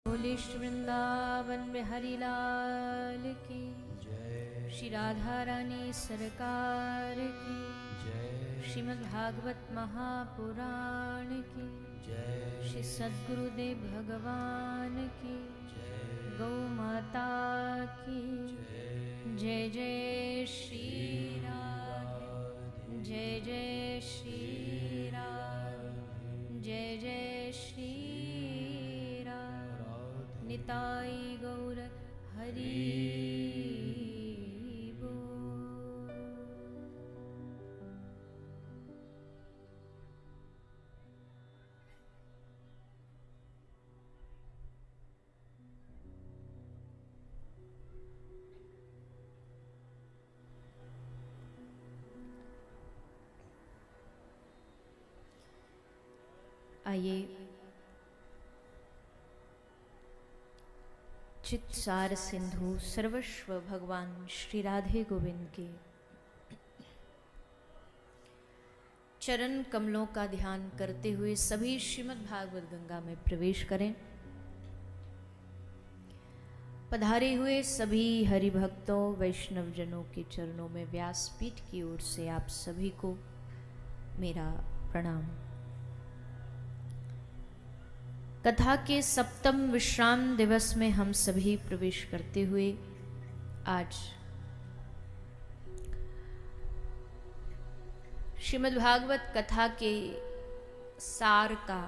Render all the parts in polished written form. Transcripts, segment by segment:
बोले श्री वृंदावन बिहारी लाल की जय। श्री राधा रानी सरकार की जय। श्रीमद् भागवत महापुराण की जय। श्री सद्गुरुदेव भगवान की जय। गौ माता की जय। जय जय श्री राधे जय जय श्री राधे जय जय श्री राधे निताई गौर हरि बोल। आइए चित सार सिंधु सर्वस्व भगवान श्री राधे गोविंद के चरण कमलों का ध्यान करते हुए सभी श्रीमद् भागवत गंगा में प्रवेश करें। पधारे हुए सभी हरि भक्तों वैष्णव जनों के चरणों में व्यासपीठ की ओर से आप सभी को मेरा प्रणाम। कथा के सप्तम विश्राम दिवस में हम सभी प्रवेश करते हुए आज श्रीमद् भागवत कथा के सार का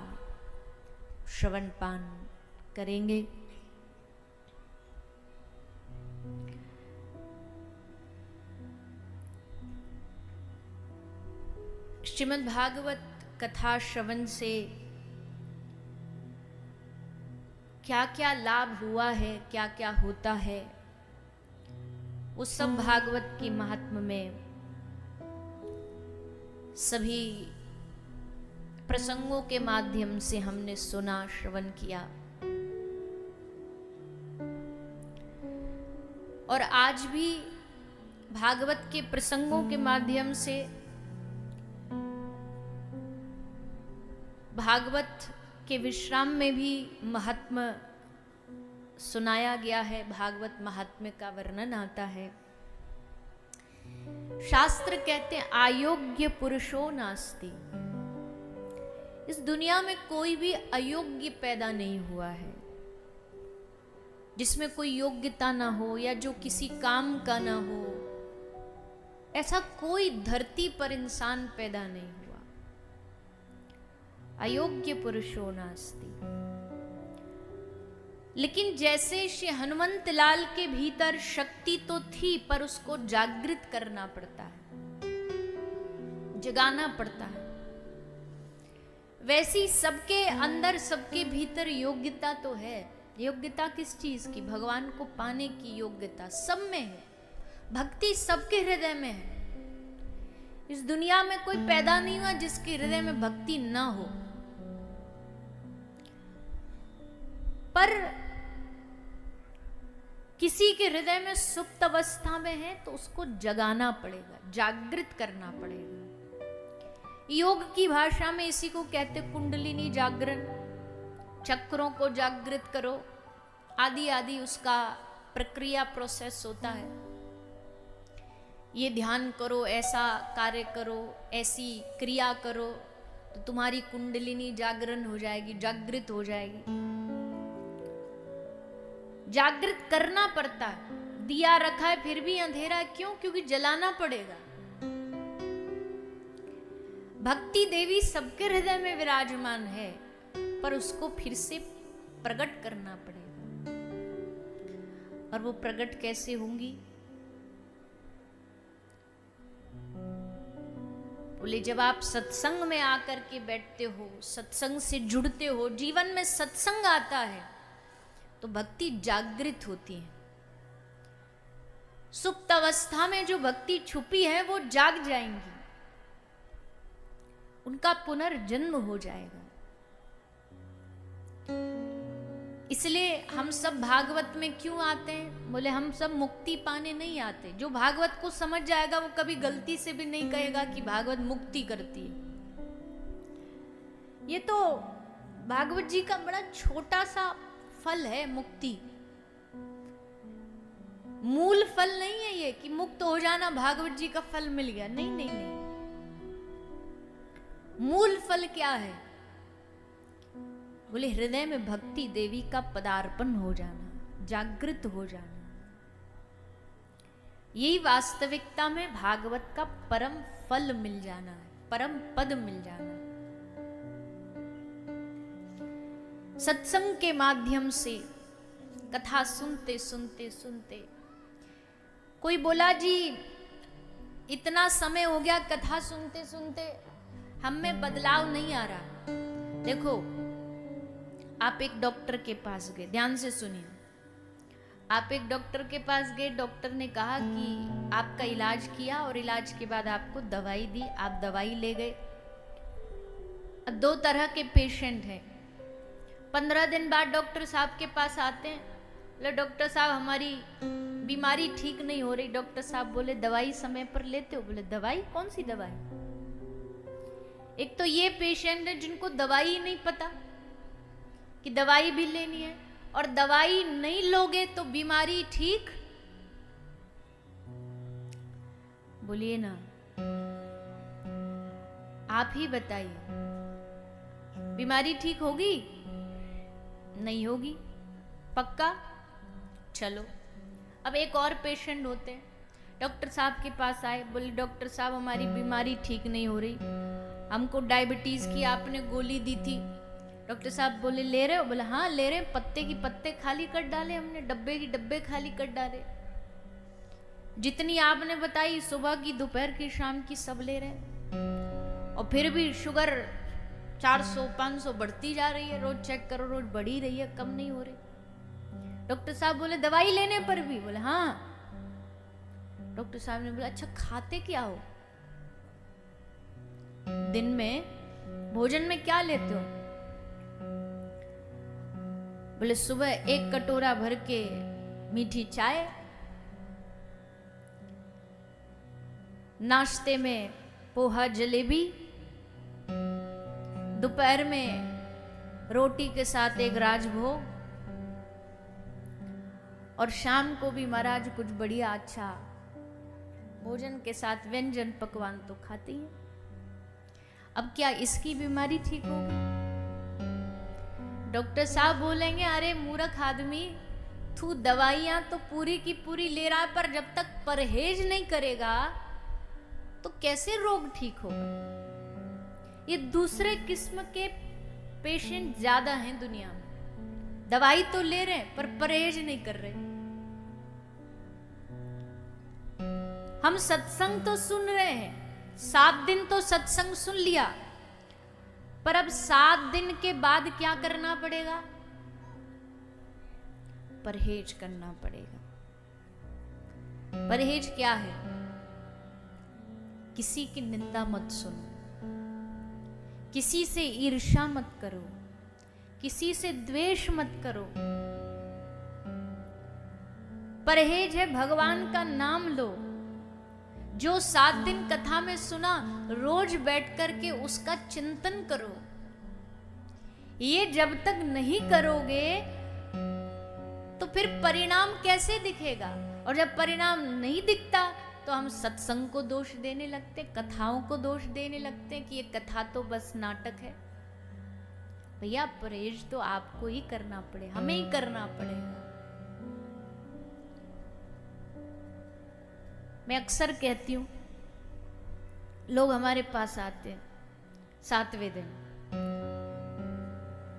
श्रवण पान करेंगे। श्रीमद् भागवत कथा श्रवण से क्या क्या लाभ हुआ है, क्या क्या होता है, उस सब भागवत के महात्म में सभी प्रसंगों के माध्यम से हमने सुना, श्रवण किया। और आज भी भागवत के प्रसंगों के माध्यम से भागवत के विश्राम में भी महात्म्य सुनाया गया है, भागवत महात्म्य का वर्णन आता है। शास्त्र कहते हैं अयोग्य पुरुषो नास्ति। इस दुनिया में कोई भी अयोग्य पैदा नहीं हुआ है, जिसमें कोई योग्यता ना हो या जो किसी काम का ना हो। ऐसा कोई धरती पर इंसान पैदा नहीं हुआ। अयोग्य पुरुषो नास्ति। लेकिन जैसे श्री हनुमंत लाल के भीतर शक्ति तो थी, पर उसको जागृत करना पड़ता है, जगाना पड़ता है। वैसी सबके अंदर, सबके भीतर योग्यता तो है। योग्यता किस चीज की? भगवान को पाने की योग्यता सब में है। भक्ति सबके हृदय में है। इस दुनिया में कोई पैदा नहीं हुआ जिसके हृदय में भक्ति ना हो। पर किसी के हृदय में सुप्त अवस्था में है तो उसको जगाना पड़ेगा, जागृत करना पड़ेगा। योग की भाषा में इसी को कहते कुंडलिनी जागरण। चक्रों को जागृत करो, आदि आदि उसका प्रक्रिया प्रोसेस होता है। ये ध्यान करो, ऐसा कार्य करो, ऐसी क्रिया करो तो तुम्हारी कुंडलिनी जागरण हो जाएगी, जागृत हो जाएगी। जागृत करना पड़ता है। दिया रखा है फिर भी अंधेरा, क्यों? क्योंकि जलाना पड़ेगा। भक्ति देवी सबके हृदय में विराजमान है, पर उसको फिर से प्रकट करना पड़ेगा। और वो प्रकट कैसे होंगी? बोले जब आप सत्संग में आकर के बैठते हो, सत्संग से जुड़ते हो, जीवन में सत्संग आता है तो भक्ति जागृत होती है। सुप्त अवस्था में जो भक्ति छुपी है वो जाग जाएंगी, उनका पुनर्जन्म हो जाएगा। इसलिए हम सब भागवत में क्यों आते हैं? बोले हम सब मुक्ति पाने नहीं आते। जो भागवत को समझ जाएगा वो कभी गलती से भी नहीं कहेगा कि भागवत मुक्ति करती है। ये तो भागवत जी का बड़ा छोटा सा फल है मुक्ति, मूल फल नहीं है ये कि मुक्त हो जाना, भागवत जी का फल मिल गया। नहीं नहीं नहीं, मूल फल क्या है? बोले हृदय में भक्ति देवी का पदार्पण हो जाना, जागृत हो जाना। यही वास्तविकता में भागवत का परम फल मिल जाना है, परम पद मिल जाना। सत्संग के माध्यम से कथा सुनते सुनते सुनते, कोई बोला जी इतना समय हो गया कथा सुनते सुनते, हम में बदलाव नहीं आ रहा। देखो, आप एक डॉक्टर के पास गए, ध्यान से सुनिए, आप एक डॉक्टर के पास गए, डॉक्टर ने कहा कि आपका इलाज किया और इलाज के बाद आपको दवाई दी, आप दवाई ले गए। अब दो तरह के पेशेंट हैं। 15 दिन बाद डॉक्टर साहब के पास आते हैं, बोले डॉक्टर साहब हमारी बीमारी ठीक नहीं हो रही। डॉक्टर साहब बोले दवाई समय पर लेते हो? बोले दवाई, कौन सी दवाई? एक तो ये पेशेंट है जिनको दवाई ही नहीं पता कि दवाई भी लेनी है, और दवाई नहीं लोगे तो बीमारी ठीक, बोलिए ना, आप ही बताइए, बीमारी ठीक होगी? नहीं होगी, पक्का? चलो, अब एक और पेशेंट होते हैं, डॉक्टर साहब के पास आए, बोले डॉक्टर साहब हमारी बीमारी ठीक नहीं हो रही, हमको डायबिटीज की आपने गोली दी थी। डॉक्टर साहब बोले ले रहे हो? बोले हाँ ले रहे, पत्ते की पत्ते खाली कर डाले हमने, डब्बे की डब्बे खाली कर डाले, जितनी आपने बताई सुबह की, दोपहर की, शाम की, सब ले रहे, और फिर भी शुगर 400-500 बढ़ती जा रही है, रोज चेक करो, रोज बढ़ी रही है, कम नहीं हो रही। डॉक्टर साहब बोले दवाई लेने पर भी? बोले हाँ। डॉक्टर साहब ने बोला अच्छा खाते क्या हो, दिन में भोजन में क्या लेते हो? बोले सुबह 1 कटोरा भर के मीठी चाय, नाश्ते में पोहा जलेबी, दोपहर में रोटी के साथ एक राजभोग, और शाम को भी महाराज कुछ बढ़िया अच्छा भोजन के साथ व्यंजन पकवान तो खाती है। अब क्या इसकी बीमारी ठीक होगी? डॉक्टर साहब बोलेंगे अरे मूर्ख आदमी, तू दवाइयां तो पूरी की पूरी ले रहा है, पर जब तक परहेज नहीं करेगा तो कैसे रोग ठीक होगा? ये दूसरे किस्म के पेशेंट ज्यादा हैं दुनिया में, दवाई तो ले रहे हैं पर परहेज नहीं कर रहे। हम सत्संग तो सुन रहे हैं, 7 दिन तो सत्संग सुन लिया, पर अब 7 दिन के बाद क्या करना पड़ेगा? परहेज करना पड़ेगा। परहेज क्या है? किसी की निंदा मत सुनो, किसी से ईर्ष्या मत करो, किसी से द्वेष मत करो। परहेज है भगवान का नाम लो। जो 7 दिन कथा में सुना, रोज बैठ करके उसका चिंतन करो। ये जब तक नहीं करोगे तो फिर परिणाम कैसे दिखेगा? और जब परिणाम नहीं दिखता तो हम सत्संग को दोष देने लगते, कथाओं को दोष देने लगते कि ये कथा तो बस नाटक है। भैया परहेज तो आपको ही करना पड़े, हमें ही करना पड़ेगा। मैं अक्सर कहती हूं, लोग हमारे पास आते हैं 7वें दिन,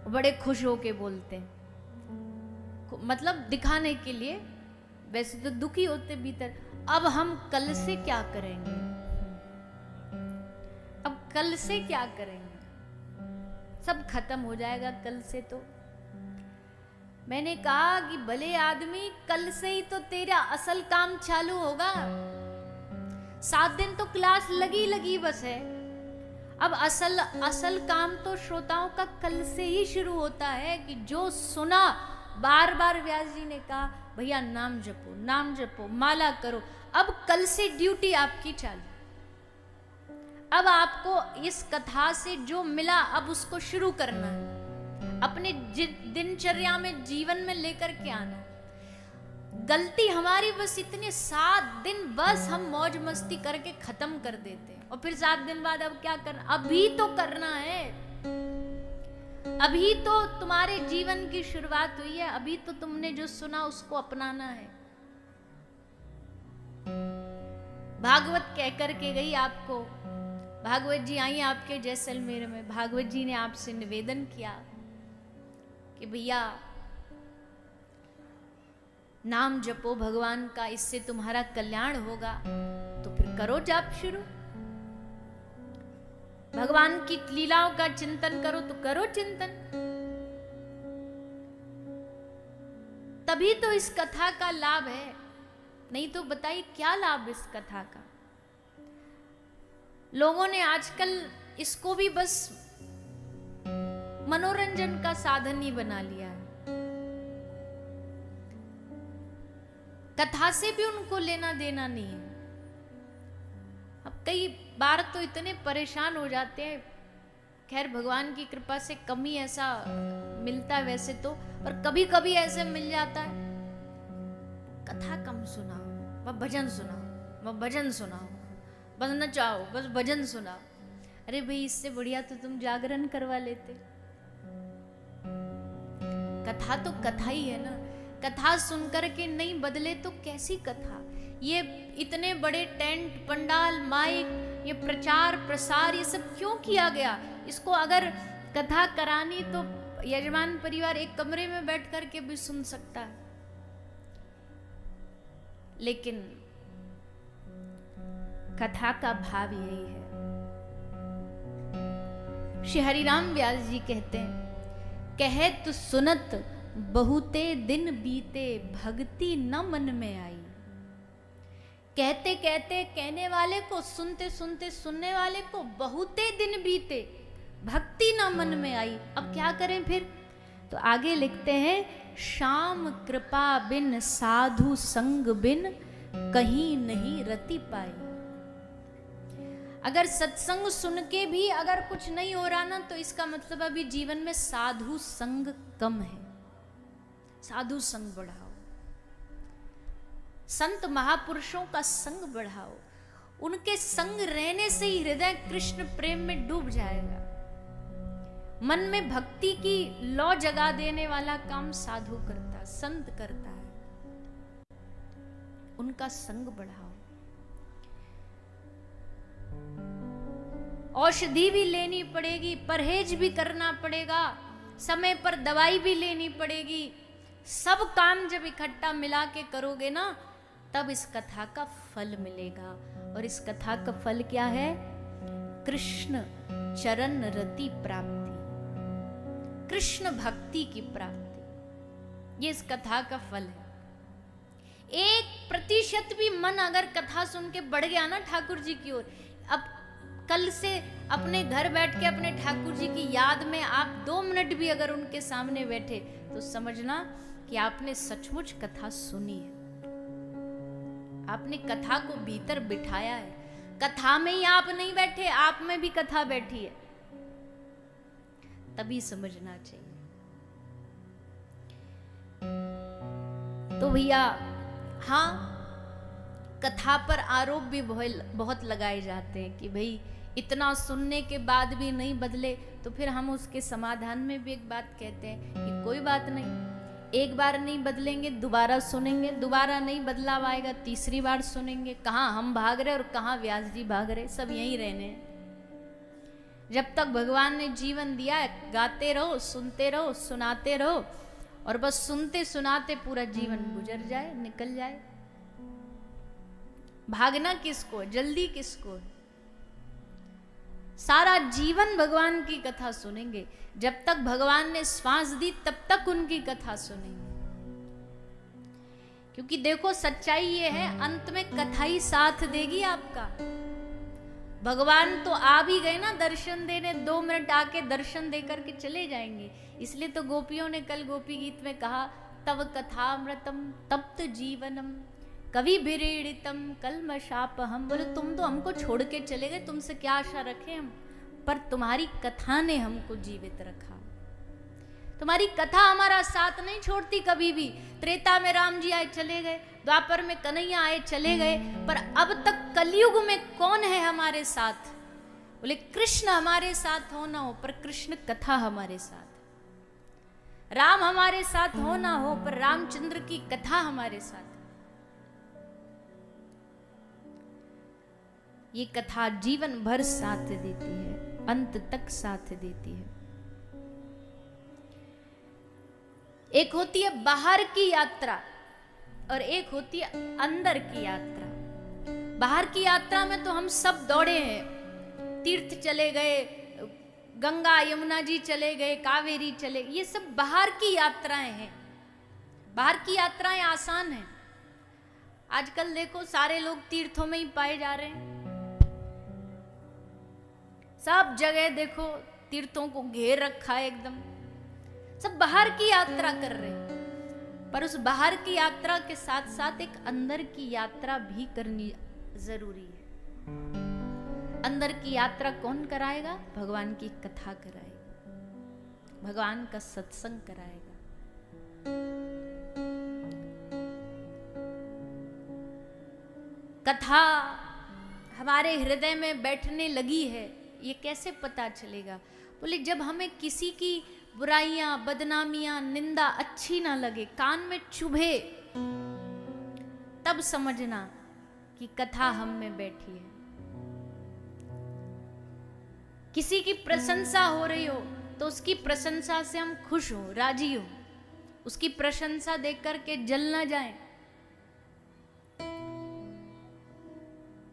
बड़े खुश होके बोलते हैं, मतलब दिखाने के लिए, वैसे तो दुखी होते भीतर, अब हम कल से क्या करेंगे, अब कल से क्या करेंगे, सब खत्म हो जाएगा कल से। तो मैंने कहा कि भले आदमी, कल से ही तो तेरा असल काम चालू होगा। 7 दिन तो क्लास लगी बस है, अब असल काम तो श्रोताओं का कल से ही शुरू होता है कि जो सुना, बार बार व्यास जी ने कहा भैया नाम जपो, माला करो, अब कल से ड्यूटी आपकी चालू। अब आपको इस कथा से जो मिला अब उसको शुरू करना है। अपने दिनचर्या में, जीवन में लेकर के आना। गलती हमारी बस इतने 7 दिन बस हम मौज मस्ती करके खत्म कर देते हैं, और फिर 7 दिन बाद अब क्या करना, अभी तो करना है, अभी तो तुम्हारे जीवन की शुरुआत हुई है, अभी तो तुमने जो सुना उसको अपनाना है। भागवत कह करके गई आपको, भागवत जी आई आपके जैसलमेर में, भागवत जी ने आपसे निवेदन किया कि भैया नाम जपो भगवान का, इससे तुम्हारा कल्याण होगा, तो फिर करो जाप शुरू। भगवान की लीलाओं का चिंतन करो तो करो चिंतन। तभी तो इस कथा का लाभ है, नहीं तो बताइए क्या लाभ इस कथा का। लोगों ने आजकल इसको भी बस मनोरंजन का साधन ही बना लिया है। कथा से भी उनको लेना देना नहीं है। अब कई बार तो इतने परेशान हो जाते हैं, खैर भगवान की कृपा से कम ही ऐसा मिलता है वैसे तो, और कभी कभी ऐसे मिल जाता है, कथा कम सुनाओ, बस भजन सुनाओ, बस भजन सुनाओ, बस नचाओ, बस भजन सुनाओ। अरे भाई इससे बढ़िया तो तुम जागरण करवा लेते। कथा तो कथा ही है ना, कथा सुनकर के नहीं बदले तो कैसी कथा। ये इतने बड़े टेंट, पंडाल, माइक, ये प्रचार प्रसार, ये सब क्यों किया गया? इसको अगर कथा करानी तो यजमान परिवार एक कमरे में बैठ कर के भी सुन सकता है, लेकिन कथा का भाव यही है। श्री हरिराम व्यास जी कहते हैं, कहे तो सुनत बहुते दिन बीते, भक्ति न मन में आई। कहते कहते कहने वाले को, सुनते सुनते सुनने वाले को बहुते दिन बीते, भक्ति न मन में आई। अब क्या करें फिर? तो आगे लिखते हैं, श्याम कृपा बिन साधु संग बिन कहीं नहीं रति पाई। अगर सत्संग सुन के भी अगर कुछ नहीं हो रहा ना, तो इसका मतलब अभी जीवन में साधु संग कम है। साधु संग बढ़ाओ, संत महापुरुषों का संग बढ़ाओ, उनके संग रहने से ही हृदय कृष्ण प्रेम में डूब जाएगा। मन में भक्ति की लौ जगा देने वाला काम साधु करता है, संत करता है। उनका संग बढ़ाओ। औषधि भी लेनी पड़ेगी, परहेज भी करना पड़ेगा, समय पर दवाई भी लेनी पड़ेगी। सब काम जब इकट्ठा मिला के करोगे ना, तब इस कथा का फल मिलेगा। और इस कथा का फल क्या है? कृष्ण चरण रति प्राप्ति, कृष्ण भक्ति की प्राप्ति। ये इस कथा का फल है। 1% भी मन अगर कथा सुन के बढ़ गया ना ठाकुर जी की ओर, अब कल से अपने घर बैठ के अपने ठाकुर जी की याद में आप 2 मिनट भी अगर उनके सामने बैठे, तो समझना कि आपने सचमुच कथा सुनी है, आपने कथा को भीतर बिठाया है। कथा में ही आप नहीं बैठे, आप में भी कथा बैठी है, तभी समझना चाहिए। तो भैया हाँ, कथा पर आरोप भी बहुत लगाए जाते हैं कि भाई इतना सुनने के बाद भी नहीं बदले, तो फिर हम उसके समाधान में भी एक बात कहते हैं कि कोई बात नहीं, एक बार नहीं बदलेंगे दोबारा सुनेंगे, दोबारा नहीं बदलाव आएगा तीसरी बार सुनेंगे। कहाँ हम भाग रहे और कहाँ व्यास जी भाग रहे, सब यहीं रहने हैं। जब तक भगवान ने जीवन दिया है, गाते रहो, सुनते रहो, सुनाते रहो, और बस सुनते सुनाते पूरा जीवन गुजर जाए, निकल जाए। भागना किसको, जल्दी किसको? सारा जीवन भगवान की कथा सुनेंगे। जब तक भगवान ने श्वास दी तब तक उनकी कथा सुनेंगे। क्योंकि देखो सच्चाई ये है, अंत में कथा ही साथ देगी आपका। भगवान तो आ भी गए ना दर्शन देने, 2 मिनट आके दर्शन देकर के चले जाएंगे। इसलिए तो गोपियों ने कल गोपी गीत में कहा, तव कथामृतम तप्त जीवनम कवि विरीड़ितम कलमशापहम। बोले तुम तो हमको छोड़ के चले गए, तुमसे क्या आशा रखे हम, पर तुम्हारी कथा ने हमको जीवित रखा। तुम्हारी कथा हमारा साथ नहीं छोड़ती कभी भी। त्रेता में राम जी आए चले गए, द्वापर में कन्हैया आए चले गए, पर अब तक कलयुग में कौन है हमारे साथ? बोले कृष्ण हमारे साथ हो ना हो, पर कृष्ण कथा हमारे साथ। राम हमारे साथ हो ना हो, पर रामचंद्र की कथा हमारे साथ। ये कथा जीवन भर साथ देती है, अंत तक साथ देती है। एक होती है बाहर की यात्रा और एक होती है अंदर की यात्रा। बाहर की यात्रा में तो हम सब दौड़े हैं, तीर्थ चले गए, गंगा यमुना जी चले गए, कावेरी चले, ये सब बाहर की यात्राएं हैं। बाहर की यात्राएं आसान हैं। आजकल देखो सारे लोग तीर्थों में ही पाए जा रहे हैं। सब जगह देखो तीर्थों को घेर रखा है एकदम। सब बाहर की यात्रा कर रहे हैं, पर उस बाहर की यात्रा के साथ साथ एक अंदर की यात्रा भी करनी जरूरी है। अंदर की यात्रा कौन कराएगा? भगवान की कथा कराएगा, भगवान का सत्संग कराएगा। कथा हमारे हृदय में बैठने लगी है, ये कैसे पता चलेगा? बोले जब हमें किसी की बुराइयां, बदनामियां, निंदा अच्छी ना लगे, कान में चुभे, तब समझना कि कथा हम में बैठी है। किसी की प्रशंसा हो रही हो तो उसकी प्रशंसा से हम खुश हो, राजी हो, उसकी प्रशंसा देख करके जल ना जाए।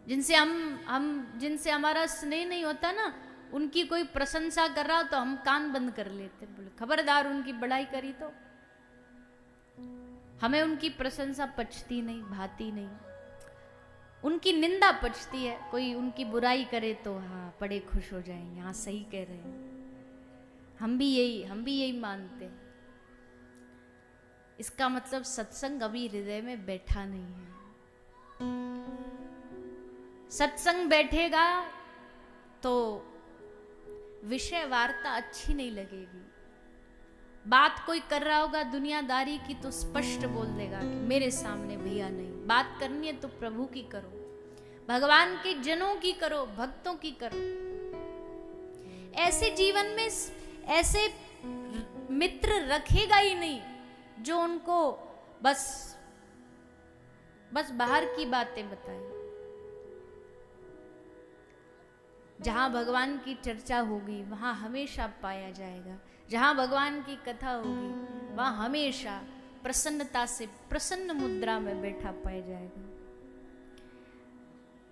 जिनसे हमारा स्नेह नहीं होता ना, उनकी कोई प्रशंसा कर रहा तो हम कान बंद कर लेते, बोले खबरदार उनकी बड़ाई करी तो। हमें उनकी प्रशंसा पचती नहीं, भाती नहीं। उनकी निंदा पचती है, कोई उनकी बुराई करे तो हाँ बड़े खुश हो जाएंगे, हाँ सही कह रहे हैं, हम भी यही मानते हैं। इसका मतलब सत्संग अभी हृदय में बैठा नहीं है। सत्संग बैठेगा तो विषय वार्ता अच्छी नहीं लगेगी। बात कोई कर रहा होगा दुनियादारी की तो स्पष्ट बोल देगा कि मेरे सामने भैया नहीं, बात करनी है तो प्रभु की करो, भगवान के जनों की करो, भक्तों की करो। ऐसे जीवन में ऐसे मित्र रखेगा ही नहीं जो उनको बस बाहर की बातें बताए। जहां भगवान की चर्चा होगी वहां हमेशा पाया जाएगा, जहां भगवान की कथा होगी वहां हमेशा प्रसन्नता से प्रसन्न मुद्रा में बैठा पाया जाएगा।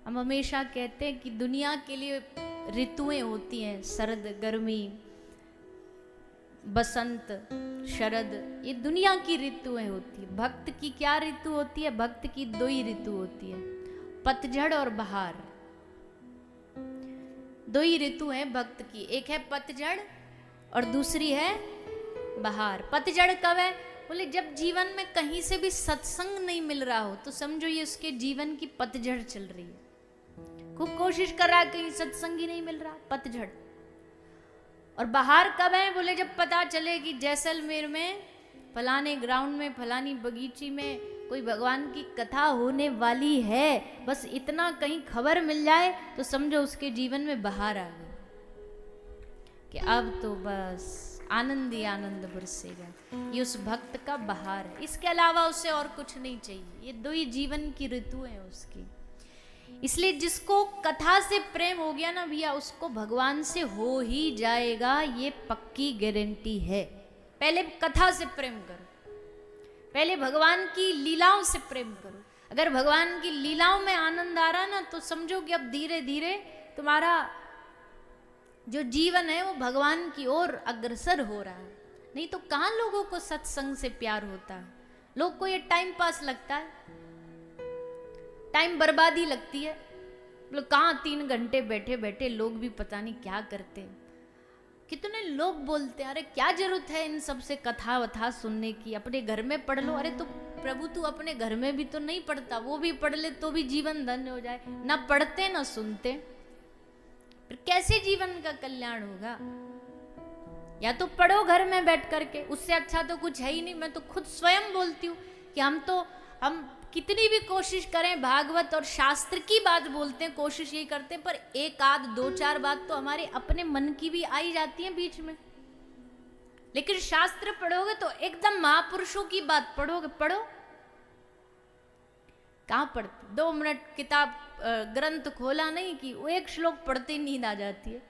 हम हमेशा कहते हैं कि दुनिया के लिए ऋतुएं होती हैं, शरद, गर्मी, बसंत, शरद, ये दुनिया की ऋतुएं होती है। भक्त की क्या ऋतु होती है? भक्त की दो ही ऋतु होती है, पतझड़ और बहार। दो ही ऋतु है भक्त की, एक है पतझड़ और दूसरी है बहार। पतझड़ कब है? बोले जब जीवन में कहीं से भी सत्संग नहीं मिल रहा हो तो समझो ये उसके जीवन की पतझड़ चल रही है। खूब कोशिश कर रहा है, कहीं सत्संग ही नहीं मिल रहा, पतझड़। और बहार कब है? बोले जब पता चले कि जैसलमेर में फलाने ग्राउंड में, फलानी बगीची में कोई भगवान की कथा होने वाली है, बस इतना कहीं खबर मिल जाए तो समझो उसके जीवन में बहार आ गई कि अब तो बस आनंद ही आनंद बरसेगा। ये उस भक्त का बहार है, इसके अलावा उसे और कुछ नहीं चाहिए। ये दो ही जीवन की ऋतु है उसकी। इसलिए जिसको कथा से प्रेम हो गया ना भैया, उसको भगवान से हो ही जाएगा, ये पक्की गारंटी है। पहले कथा से प्रेम करो, पहले भगवान की लीलाओं से प्रेम करो। अगर भगवान की लीलाओं में आनंद आ रहा ना तो समझो कि अब धीरे धीरे तुम्हारा जो जीवन है वो भगवान की ओर अग्रसर हो रहा है। नहीं तो कहाँ लोगों को सत्संग से प्यार होता है? लोग को ये टाइम पास लगता है, टाइम बर्बादी लगती है। लोग कहाँ 3 घंटे बैठे बैठे लोग भी पता नहीं क्या करते हैं। कितने लोग बोलते हैं अरे क्या जरूरत है इन सब से कथा वथा सुनने की, अपने घर में पढ़ लो। अरे तो प्रभु तू अपने घर में भी तो नहीं पढ़ता, वो भी पढ़ ले तो भी जीवन धन्य हो जाए। ना पढ़ते ना सुनते, फिर कैसे जीवन का कल्याण होगा? या तो पढ़ो घर में बैठ करके, उससे अच्छा तो कुछ है ही नहीं। मैं तो खुद स्वयं बोलती हूँ कि हम कितनी भी कोशिश करें, भागवत और शास्त्र की बात बोलते हैं, कोशिश यही करते हैं, पर एक आध दो चार बात तो हमारे अपने मन की भी आई जाती है बीच में। लेकिन शास्त्र पढ़ोगे तो एकदम महापुरुषों की बात पढ़ोगे, पढ़ो कहाँ पढ़ते, 2 मिनट किताब ग्रंथ खोला नहीं कि वो एक श्लोक पढ़ते ही नींद आ जाती है।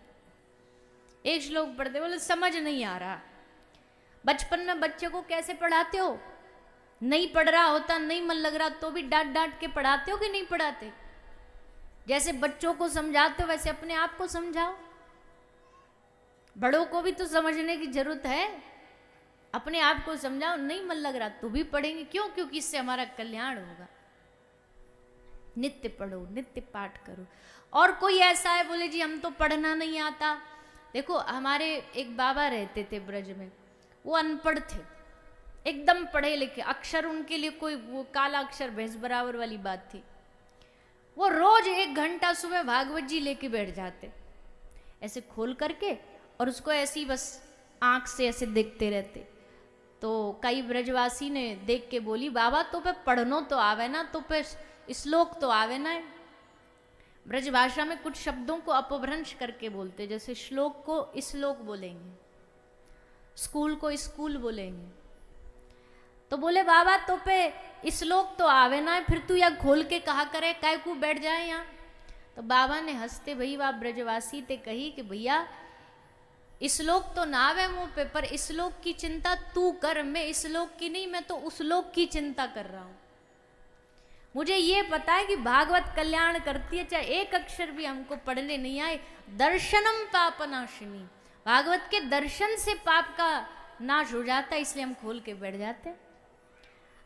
एक श्लोक पढ़ते बोले समझ नहीं आ रहा। बचपन में बच्चे को कैसे पढ़ाते हो? नहीं पढ़ रहा होता, नहीं मन लग रहा तो भी डांट डांट के पढ़ाते हो कि नहीं पढ़ाते? जैसे बच्चों को समझाते हो वैसे अपने आप को समझाओ। बड़ों को भी तो समझने की जरूरत है, अपने आप को समझाओ। नहीं मन लग रहा तो भी पढ़ेंगे, क्यों? क्योंकि इससे हमारा कल्याण होगा। नित्य पढ़ो, नित्य पाठ करो। और कोई ऐसा है बोले जी हम तो पढ़ना नहीं आता। देखो हमारे एक बाबा रहते थे ब्रज में, वो अनपढ़ थे, एकदम पढ़े लिखे, अक्षर उनके लिए कोई वो काला अक्षर भैंस बराबर वाली बात थी। वो रोज 1 घंटा सुबह भागवत जी लेके बैठ जाते, ऐसे खोल करके, और उसको ऐसे ही बस आंख से ऐसे देखते रहते। तो कई ब्रजवासी ने देख के बोली बाबा तो पे पढ़नो तो आवे ना, तो पे श्लोक तो आवे ना। ब्रज भाषा में कुछ शब्दों को अपभ्रंश करके बोलते, जैसे श्लोक को श्लोक बोलेंगे, स्कूल को स्कूल बोलेंगे। तो बोले बाबा तो पे श्लोक तो आवे ना, फिर तू या खोल के कहा करे, काय को बैठ जाए यहाँ। तो बाबा ने हंसते भई वा ब्रजवासी ते कही कि भैया श्लोक तो ना आवे मुंह पे, पर श्लोक की चिंता तू कर, मैं श्लोक की नहीं, मैं तो उस लोक की चिंता कर रहा हूं। मुझे ये पता है कि भागवत कल्याण करती है, चाहे एक अक्षर भी हमको पढ़ने नहीं आए। दर्शनम पापनाशिनी, भागवत के दर्शन से पाप का नाश हो जाता है, इसलिए हम खोल के बैठ जाते हैं।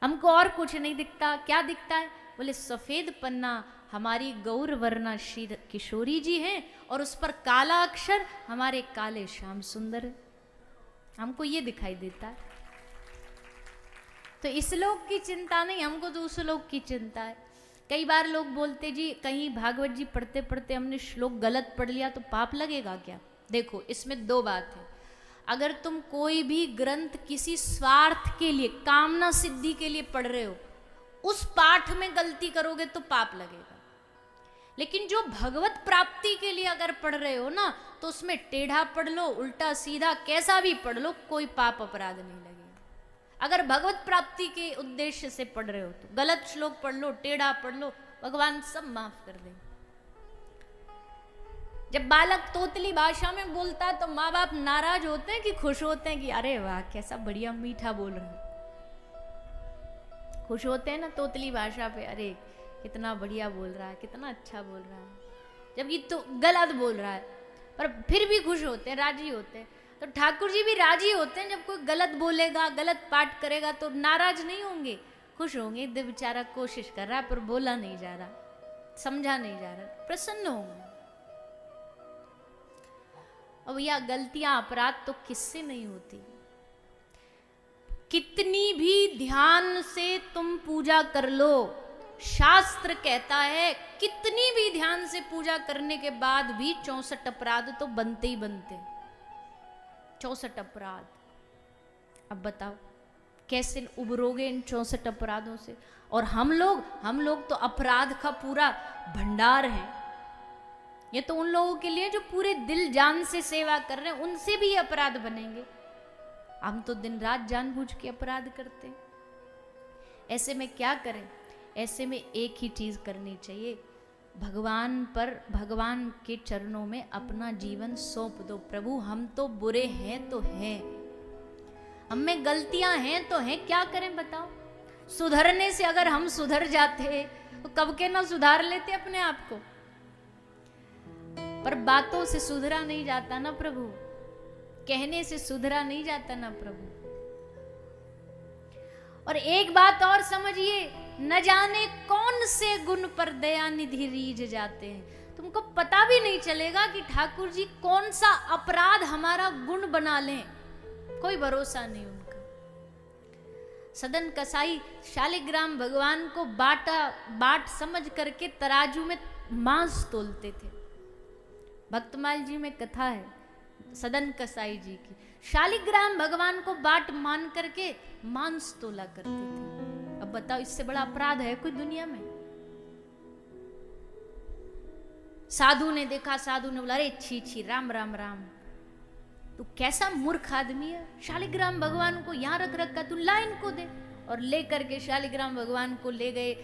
हमको और कुछ नहीं दिखता। क्या दिखता है? बोले सफेद पन्ना हमारी गौर वर्णा श्री किशोरी जी हैं, और उस पर काला अक्षर हमारे काले श्याम सुंदर है। हमको ये दिखाई देता है। तो इस लोक की चिंता नहीं, हमको तो उस लोक की चिंता है। कई बार लोग बोलते जी कहीं भागवत जी पढ़ते पढ़ते हमने श्लोक गलत पढ़ लिया तो पाप लगेगा क्या? देखो इसमें 2 बात है। अगर तुम कोई भी ग्रंथ किसी स्वार्थ के लिए, कामना सिद्धि के लिए पढ़ रहे हो, उस पाठ में गलती करोगे तो पाप लगेगा। लेकिन जो भगवत प्राप्ति के लिए अगर पढ़ रहे हो ना, तो उसमें टेढ़ा पढ़ लो, उल्टा सीधा कैसा भी पढ़ लो, कोई पाप अपराध नहीं लगेगा। अगर भगवत प्राप्ति के उद्देश्य से पढ़ रहे हो तो गलत श्लोक पढ़ लो, टेढ़ा पढ़ लो, भगवान सब माफ कर देंगे। जब बालक तोतली भाषा में बोलता है तो माँ बाप नाराज होते हैं कि खुश होते हैं कि अरे वाह कैसा बढ़िया मीठा बोल रहे हैं। खुश होते हैं ना तोतली भाषा पे, अरे कितना बढ़िया बोल रहा है, कितना अच्छा बोल रहा है। जबकि तो गलत बोल रहा है, पर फिर भी खुश होते हैं, राजी होते हैं। तो ठाकुर जी भी राजी होते हैं, जब कोई गलत बोलेगा, गलत पाठ करेगा तो नाराज नहीं होंगे, खुश होंगे। दे बेचारा कोशिश कर रहा है पर बोला नहीं जा रहा, समझा नहीं जा रहा, प्रसन्न होंगे। अब यह गलतियां अपराध तो किससे नहीं होती। कितनी भी ध्यान से तुम पूजा कर लो, शास्त्र कहता है कितनी भी ध्यान से पूजा करने के बाद भी 64 अपराध तो बनते ही बनते। 64 अपराध। अब बताओ कैसे उबरोगे इन 64 अपराधों से? और हम लोग तो अपराध का पूरा भंडार है। ये तो उन लोगों के लिए जो पूरे दिल जान से सेवा कर रहे हैं, उनसे भी अपराध बनेंगे। हम तो दिन रात जानबूझ के अपराध करते हैं। ऐसे में क्या करें? ऐसे में एक ही चीज करनी चाहिए, भगवान पर, भगवान के चरणों में अपना जीवन सौंप दो। प्रभु हम तो बुरे हैं तो हैं, हम में गलतियां हैं तो हैं, क्या करें बताओ? सुधरने से अगर हम सुधर जाते तो कब के ना सुधार लेते अपने आप को। पर बातों से सुधरा नहीं जाता ना प्रभु, कहने से सुधरा नहीं जाता ना प्रभु। और एक बात और समझिए, न जाने कौन से गुण पर दया निधि रीझ जाते हैं। तुमको पता भी नहीं चलेगा कि ठाकुर जी कौन सा अपराध हमारा गुण बना लें, कोई भरोसा नहीं उनका। सदन कसाई शालिग्राम भगवान को बाट समझ करके तराजू में मांस तोलते थे। भक्तमाल जी में कथा है, सदन कसाई जी की। शालिग्राम भगवान को बाट मान करके मांस तोला करते थे। अब बताओ इससे बड़ा अपराध है कोई दुनिया में? साधु ने देखा, साधु ने बोला अरे छी छी, राम राम राम, तू कैसा मूर्ख आदमी है, शालिग्राम भगवान को यहाँ रख रखा, तू ला इनको दे। और ले करके शालिग्राम भगवान को ले गए,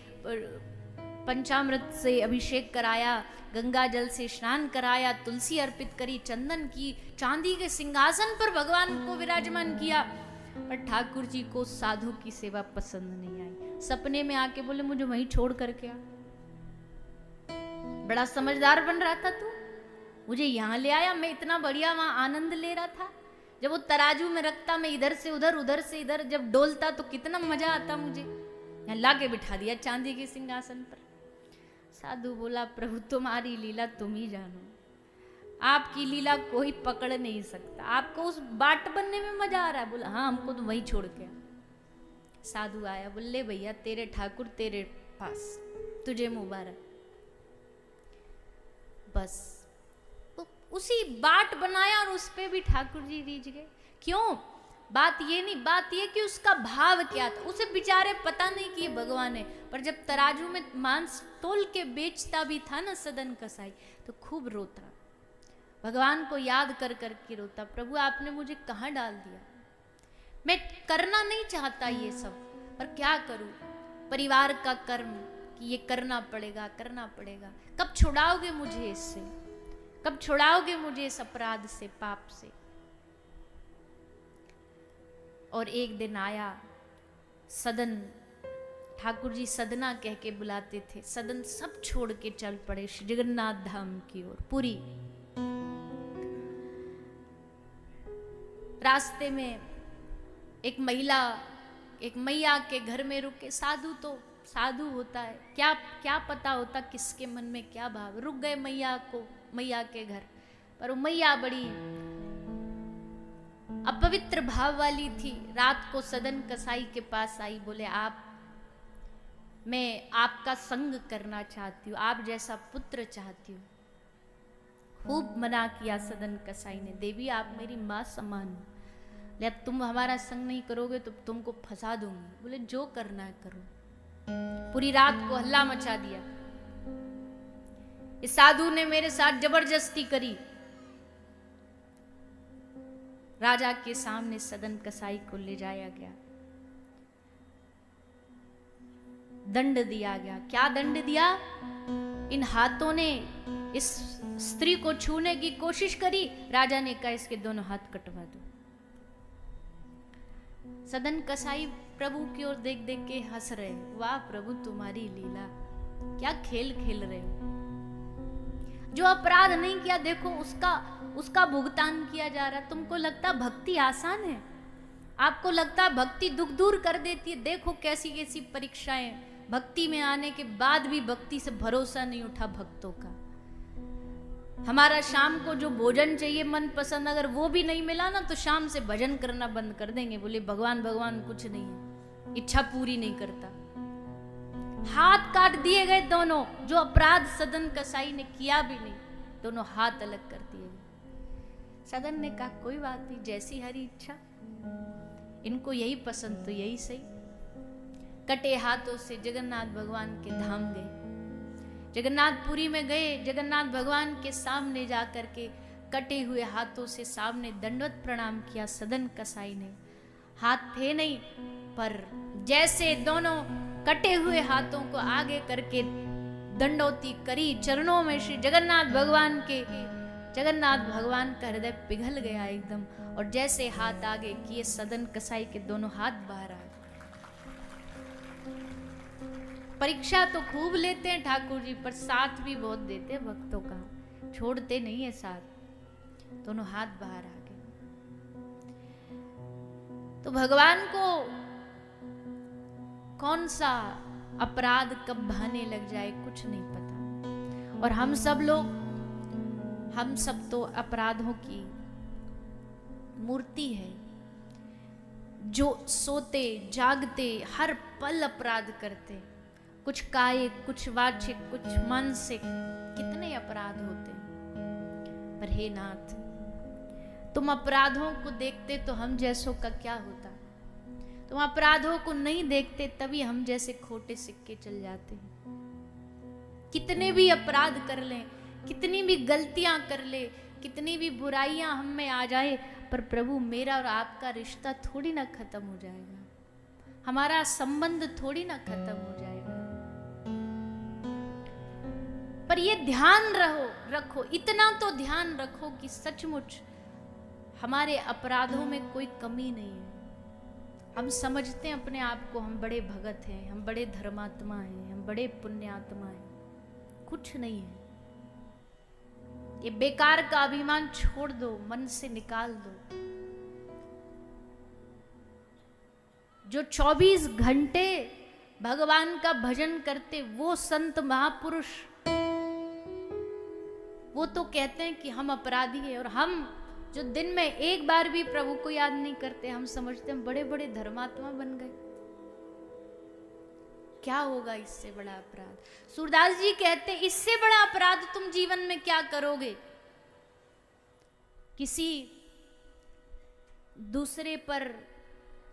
पंचामृत से अभिषेक कराया, गंगा जल से स्नान कराया, तुलसी अर्पित करी, चंदन की, चांदी के सिंहासन पर भगवान को विराजमान किया। पर ठाकुर जी को साधु की सेवा पसंद नहीं आई। सपने में आके बोले मुझे वहीं छोड़ करके आ। बड़ा समझदार बन रहा था तू, मुझे यहाँ ले आया, मैं इतना बढ़िया वहां आनंद ले रहा था। जब वो तराजू में रखता, मैं इधर से उधर, उधर से इधर जब डोलता तो कितना मजा आता मुझे। यहाँ ला के बिठा दिया चांदी के सिंहासन पर। साधु बोला प्रभु तुम्हारी लीला तुम ही जानो, आपकी लीला कोई पकड़ नहीं सकता, आपको उस बाट बनने में मजा आ रहा है। बोला हाँ हमको तो वहीं छोड़ के। साधु आया, बोले भैया तेरे ठाकुर तेरे पास, तुझे मुबारक। बस तो उसी बाट बनाया और उस पे भी ठाकुर जी रीझ गए। क्यों? बात ये नहीं, बात ये कि उसका भाव क्या था। उसे बेचारे पता नहीं कि ये भगवान है, पर जब तराजू में मांस तोल के बेचता भी था ना सदन कसाई, तो खूब रोता, भगवान को याद कर कर के रोता, प्रभु आपने मुझे कहाँ डाल दिया, मैं करना नहीं चाहता ये सब, पर क्या करूं, परिवार का कर्म कि ये करना पड़ेगा, करना पड़ेगा। कब छुड़ाओगे मुझे इससे, कब छुड़ाओगे मुझे इस अपराध से, पाप से। और एक दिन आया सदन, ठाकुर जी सदना कह के बुलाते थे, सदन सब छोड़ के चल पड़े श्री जगन्नाथ धाम की ओर, पुरी। रास्ते में एक महिला, एक मैया के घर में रुके। साधु तो साधु होता है, क्या क्या पता होता किसके मन में क्या भाव। रुक गए मैया के घर, पर वो मैया बड़ी अपवित्र भाव वाली थी। रात को सदन कसाई के पास आई, बोले मैं आपका संग करना चाहती हूँ, आप जैसा पुत्र चाहती हूँ। खूब मना किया सदन कसाई ने, देवी आप मेरी माँ समान हो, ले अब तुम हमारा संग नहीं करोगे तो तुमको फंसा दूंगी। बोले जो करना है करो। पूरी रात को हल्ला मचा दिया। इस साधु ने मेरे साथ जबरदस्ती करी। राजा के सामने सदन कसाई को ले जाया गया, दंड दिया गया। क्या दंड दिया? इन हाथों ने इस स्त्री को छूने की कोशिश करी, राजा ने कहा इसके दोनों हाथ कटवा दो। सदन कसाई प्रभु की ओर देख देख के हंस रहे, वाह प्रभु तुम्हारी लीला, क्या खेल खेल रहे हो। जो अपराध नहीं किया देखो उसका भुगतान किया जा रहा है। तुमको लगता भक्ति आसान है, आपको लगता भक्ति दुख दूर कर देती है। देखो कैसी कैसी परीक्षाएं, भक्ति में आने के बाद भी भक्ति से भरोसा नहीं उठा भक्तों का। हमारा शाम को जो भोजन चाहिए मन पसंद, अगर वो भी नहीं मिला ना तो शाम से भजन करना बंद कर देंगे। बोले भगवान भगवान कुछ नहीं है, इच्छा पूरी नहीं करता। हाथ काट दिए गए दोनों, जो अपराध सदन कसाई ने किया भी नहीं, दोनों हाथ अलग कर दिए गए। सदन ने कहा कोई बात नहीं, जैसी हरी इच्छा, इनको यही पसंद तो यही सही। कटे हाथों से जगन्नाथ भगवान के धाम गए। जगन्नाथपुरी में गए, जगन्नाथ भगवान के सामने जाकर के कटे हुए हाथों से सामने दंडवत प्रणाम किया सदन कसाई ने। हाथ थे नहीं, पर जैसे दोनों कटे हुए हाथों को आगे करके दंडोती करी चरणों में श्री जगन्नाथ भगवान के, जगन्नाथ भगवान का हृदय पिघल गया एकदम। और जैसे हाथ आगे किए सदन कसाई के दोनों हाथ बाहर आ गए। परीक्षा तो खूब लेते हैं ठाकुर जी, पर साथ भी बहुत देते हैं भक्तों का, छोड़ते नहीं है साथ। दोनों हाथ बाहर आ गए। तो भगवान को कौन सा अपराध कब भाने लग जाए कुछ नहीं पता। और हम सब तो अपराधों की मूर्ति है, जो सोते जागते हर पल अपराध करते, कुछ कायिक, कुछ वाचिक, कुछ मानसिक, कितने अपराध होते हैं। पर हे नाथ, तुम अपराधों को देखते तो हम जैसों का क्या होता। तुम अपराधों को नहीं देखते तभी हम जैसे खोटे सिक्के चल जाते हैं। कितने भी अपराध कर लें, कितनी भी गलतियां कर ले, कितनी भी बुराइयां हम में आ जाए, पर प्रभु मेरा और आपका रिश्ता थोड़ी ना खत्म हो जाएगा, हमारा संबंध थोड़ी ना खत्म हो जाएगा। पर ये ध्यान रखो, इतना तो ध्यान रखो कि सचमुच हमारे अपराधों में कोई कमी नहीं है। हम समझते हैं अपने आप को हम बड़े भगत हैं, हम बड़े धर्मात्मा हैं, हम बड़े पुण्यात्मा हैं। कुछ नहीं है। ये बेकार का अभिमान छोड़ दो, मन से निकाल दो। जो 24 घंटे भगवान का भजन करते वो संत महापुरुष, वो तो कहते हैं कि हम अपराधी हैं, और हम जो दिन में एक बार भी प्रभु को याद नहीं करते, हम समझते हैं बड़े बड़े धर्मात्मा बन गए। क्या होगा इससे बड़ा अपराध? सूरदास जी कहते इससे बड़ा अपराध तुम जीवन में क्या करोगे? किसी दूसरे पर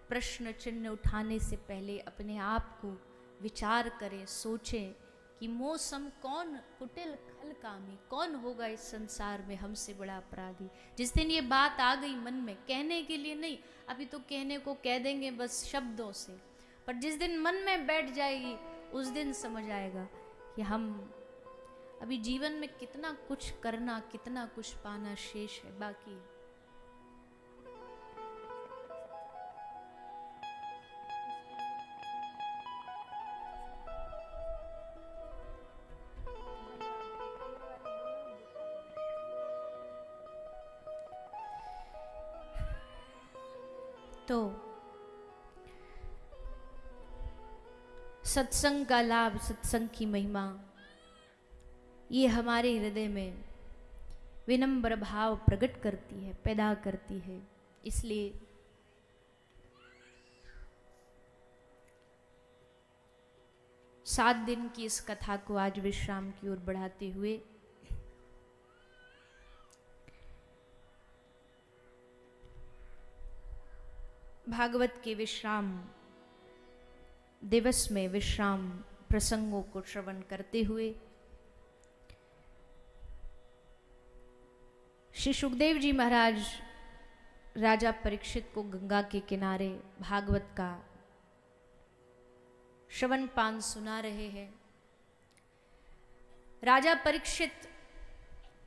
प्रश्न चिन्ह उठाने से पहले अपने आप को विचार करें, सोचें कि मौसम कौन कुटिल खल कामी, कौन होगा इस संसार में हमसे बड़ा अपराधी। जिस दिन ये बात आ गई मन में, कहने के लिए नहीं, अभी तो कहने को कह देंगे बस शब्दों से, पर जिस दिन मन में बैठ जाएगी उस दिन समझ आएगा कि हम अभी जीवन में कितना कुछ करना, कितना कुछ पाना शेष है, बाकी है। तो सत्संग का लाभ, सत्संग की महिमा, ये हमारे हृदय में विनम्र भाव प्रकट करती है, पैदा करती है। इसलिए सात दिन की इस कथा को आज विश्राम की ओर बढ़ाते हुए भागवत के विश्राम दिवस में विश्राम प्रसंगों को श्रवण करते हुए श्री सुखदेव जी महाराज राजा परीक्षित को गंगा के किनारे भागवत का श्रवण पान सुना रहे हैं। राजा परीक्षित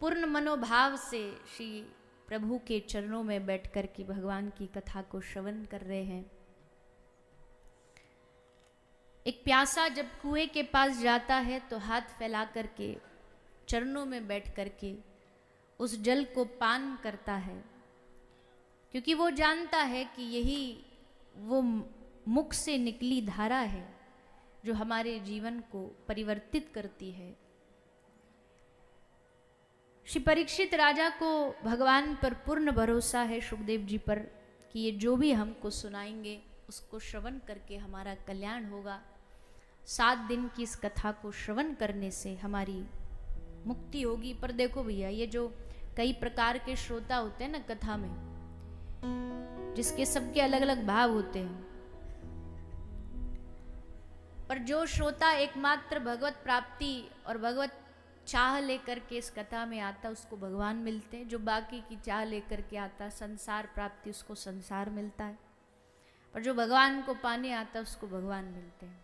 पूर्ण मनोभाव से श्री प्रभु के चरणों में बैठकर के भगवान की कथा को श्रवण कर रहे हैं। एक प्यासा जब कुएं के पास जाता है तो हाथ फैला करके चरणों में बैठ करके उस जल को पान करता है, क्योंकि वो जानता है कि यही वो मुख से निकली धारा है जो हमारे जीवन को परिवर्तित करती है। श्री परीक्षित राजा को भगवान पर पूर्ण भरोसा है, सुखदेव जी पर, कि ये जो भी हमको सुनाएंगे उसको श्रवण करके हमारा कल्याण होगा। 7 दिन की इस कथा को श्रवण करने से हमारी मुक्ति होगी। पर देखो भैया, ये जो कई प्रकार के श्रोता होते हैं ना कथा में, जिसके सबके अलग अलग भाव होते हैं, पर जो श्रोता एकमात्र भगवत प्राप्ति और भगवत चाह लेकर के इस कथा में आता, उसको भगवान मिलते हैं। जो बाकी की चाह लेकर के आता, संसार प्राप्ति, उसको संसार मिलता है। पर जो भगवान को पाने आता, उसको भगवान मिलते हैं।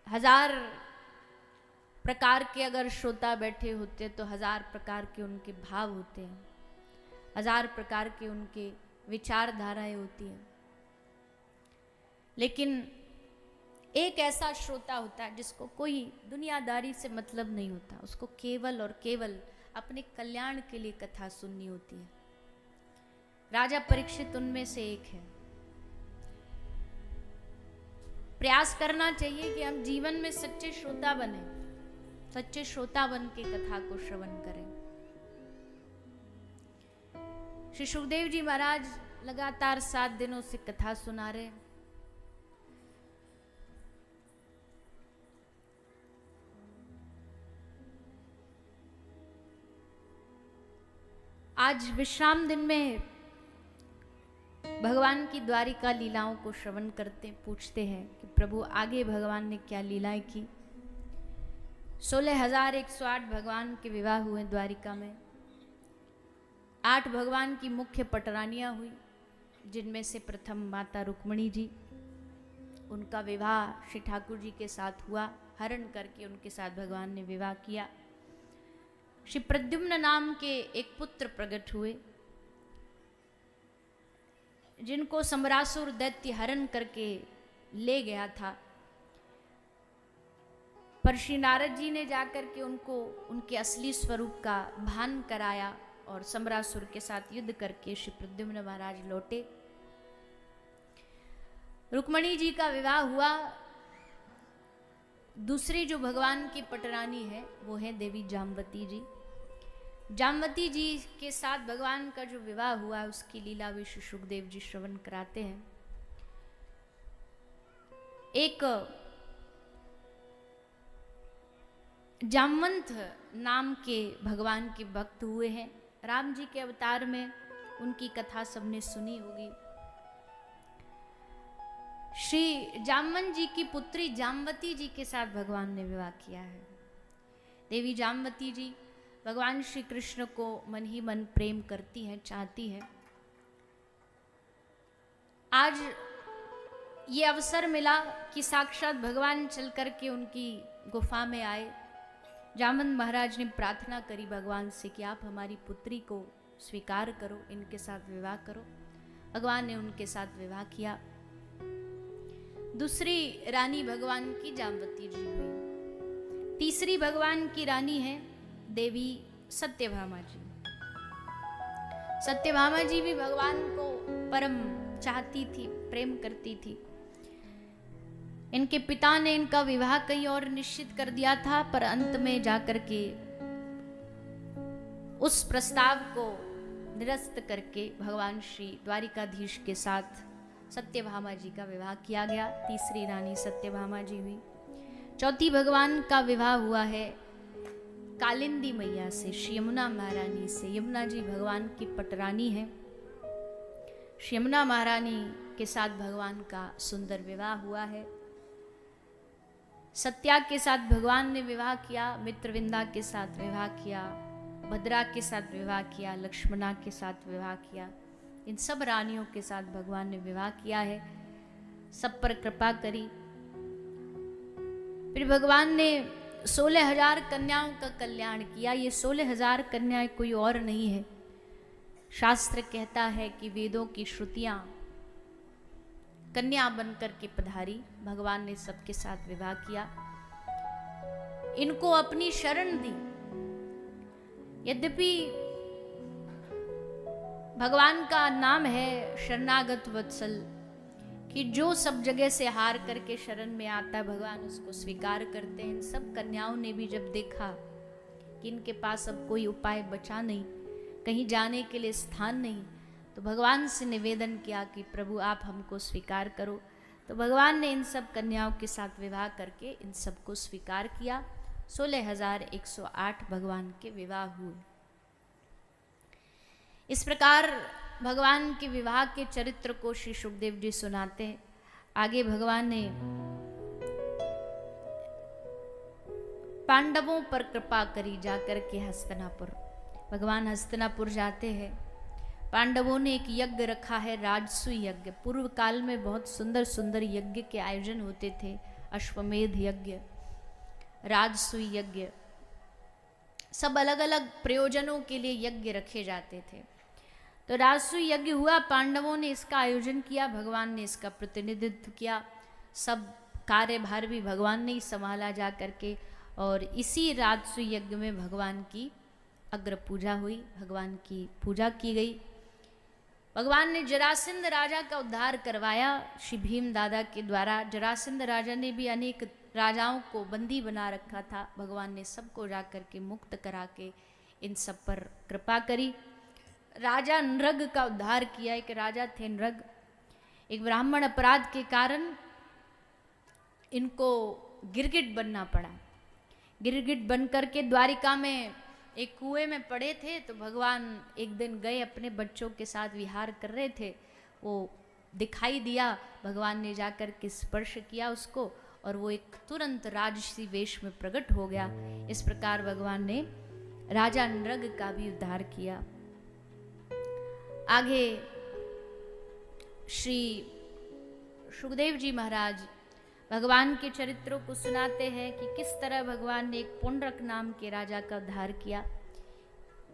1000 प्रकार के अगर श्रोता बैठे होते तो 1000 प्रकार के उनके भाव होते हैं, 1000 प्रकार के उनके विचारधाराएं होती हैं। लेकिन एक ऐसा श्रोता होता है जिसको कोई दुनियादारी से मतलब नहीं होता, उसको केवल और केवल अपने कल्याण के लिए कथा सुननी होती है। राजा परीक्षित उनमें से एक है। प्रयास करना चाहिए कि हम जीवन में सच्चे श्रोता बने, सच्चे श्रोता बन के कथा को श्रवण करें। श्री सुखदेव जी महाराज लगातार 7 दिनों से कथा सुना रहे हैं। आज विश्राम दिन में भगवान की द्वारिका लीलाओं को श्रवण करते पूछते हैं कि प्रभु आगे भगवान ने क्या लीलाएं की। 16,108 भगवान के विवाह हुए द्वारिका में। 8 भगवान की मुख्य पटरानियां हुई, जिनमें से प्रथम माता रुक्मणी जी, उनका विवाह श्री ठाकुर जी के साथ हुआ। हरण करके उनके साथ भगवान ने विवाह किया। श्री प्रद्युम्न नाम के एक पुत्र प्रकट हुए, जिनको सम्रासुर दैत्य हरण करके ले गया था। पर श्री नारद जी ने जाकर के उनको उनके असली स्वरूप का भान कराया और सम्रासुर के साथ युद्ध करके श्री प्रद्युम्न महाराज लौटे। रुक्मणी जी का विवाह हुआ। दूसरी जो भगवान की पटरानी है वो है देवी जामवती जी। जामवती जी के साथ भगवान का जो विवाह हुआ उसकी लीला भी श्री सुखदेव जी श्रवण कराते हैं। एक जामवंत नाम के भगवान के भक्त हुए हैं। राम जी के अवतार में उनकी कथा सबने सुनी होगी। श्री जामवंत जी की पुत्री जामवती जी के साथ भगवान ने विवाह किया है। देवी जामवती जी भगवान श्री कृष्ण को मन ही मन प्रेम करती हैं, चाहती हैं। आज ये अवसर मिला कि साक्षात भगवान चल करके उनकी गुफा में आए। जामवंत महाराज ने प्रार्थना करी भगवान से कि आप हमारी पुत्री को स्वीकार करो, इनके साथ विवाह करो। भगवान ने उनके साथ विवाह किया। दूसरी रानी भगवान की जामवती जी हुई। तीसरी भगवान की रानी है देवी सत्यभामा जी। सत्यभामा जी भी भगवान को परम चाहती थी, प्रेम करती थी। इनके पिता ने इनका विवाह कहीं और निश्चित कर दिया था, पर अंत में जाकर के उस प्रस्ताव को निरस्त करके भगवान श्री द्वारिकाधीश के साथ सत्यभामा जी का विवाह किया गया। तीसरी रानी सत्यभामा जी हुई। चौथी भगवान का विवाह हुआ है कालिंदी मैया से, श्री यमुना महारानी से। यमुना जी भगवान की पटरानी है। श्री यमुना महारानी के साथ भगवान का सुंदर विवाह हुआ है। सत्या के साथ भगवान ने विवाह किया, मित्रविंदा के साथ विवाह किया, भद्रा के साथ विवाह किया, लक्ष्मणा के साथ विवाह किया। इन सब रानियों के साथ भगवान ने विवाह किया है, सब पर कृपा करी। फिर भगवान ने 16,000 कन्याओं का कल्याण किया। ये 16,000 कन्याएं कोई और नहीं है। शास्त्र कहता है कि वेदों की श्रुतियां कन्या बनकर के पधारी। भगवान ने सबके साथ विवाह किया, इनको अपनी शरण दी। यद्यपि भगवान का नाम है शरणागत वत्सल, कि जो सब जगह से हार करके शरण में आता है भगवान उसको स्वीकार करते हैं। इन सब कन्याओं ने भी जब देखा कि इनके पास अब कोई उपाय बचा नहीं, कहीं जाने के लिए स्थान नहीं, तो भगवान से निवेदन किया कि प्रभु आप हमको स्वीकार करो। तो भगवान ने इन सब कन्याओं के साथ विवाह करके इन सबको स्वीकार किया। 16,108 भगवान के विवाह हुए। इस प्रकार भगवान के विवाह के चरित्र को श्री सुखदेव जी सुनाते हैं। आगे भगवान ने पांडवों पर कृपा करी जाकर के हस्तिनापुर। भगवान हस्तिनापुर जाते हैं। पांडवों ने एक यज्ञ रखा है, राजसूय यज्ञ। पूर्व काल में बहुत सुंदर सुंदर यज्ञ के आयोजन होते थे। अश्वमेध यज्ञ, राजसूय यज्ञ, सब अलग अलग प्रयोजनों के लिए यज्ञ रखे जाते थे। तो राजसूय यज्ञ हुआ, पांडवों ने इसका आयोजन किया, भगवान ने इसका प्रतिनिधित्व किया। सब कार्यभार भी भगवान ने ही संभाला जा करके। और इसी राजसूय यज्ञ में भगवान की अग्र पूजा हुई, भगवान की पूजा की गई। भगवान ने जरासंध राजा का उद्धार करवाया श्री भीम दादा के द्वारा। जरासंध राजा ने भी अनेक राजाओं को बंदी बना रखा था। भगवान ने सबको जा करके मुक्त करा के इन सब पर कृपा करी। राजा नृग का उद्धार किया। एक राजा थे नृग, एक ब्राह्मण अपराध के कारण इनको गिरगिट बनना पड़ा। गिरगिट बन करके द्वारिका में एक कुएं में पड़े थे, तो भगवान एक दिन गए अपने बच्चों के साथ विहार कर रहे थे, वो दिखाई दिया, भगवान ने जाकर के स्पर्श किया उसको और वो एक तुरंत राजसी वेश में प्रकट हो गया। इस प्रकार भगवान ने राजा नृग का भी उद्धार किया। आगे श्री सुखदेव जी महाराज भगवान के चरित्रों को सुनाते हैं कि किस तरह भगवान ने एक पुंडरक नाम के राजा का उद्धार किया।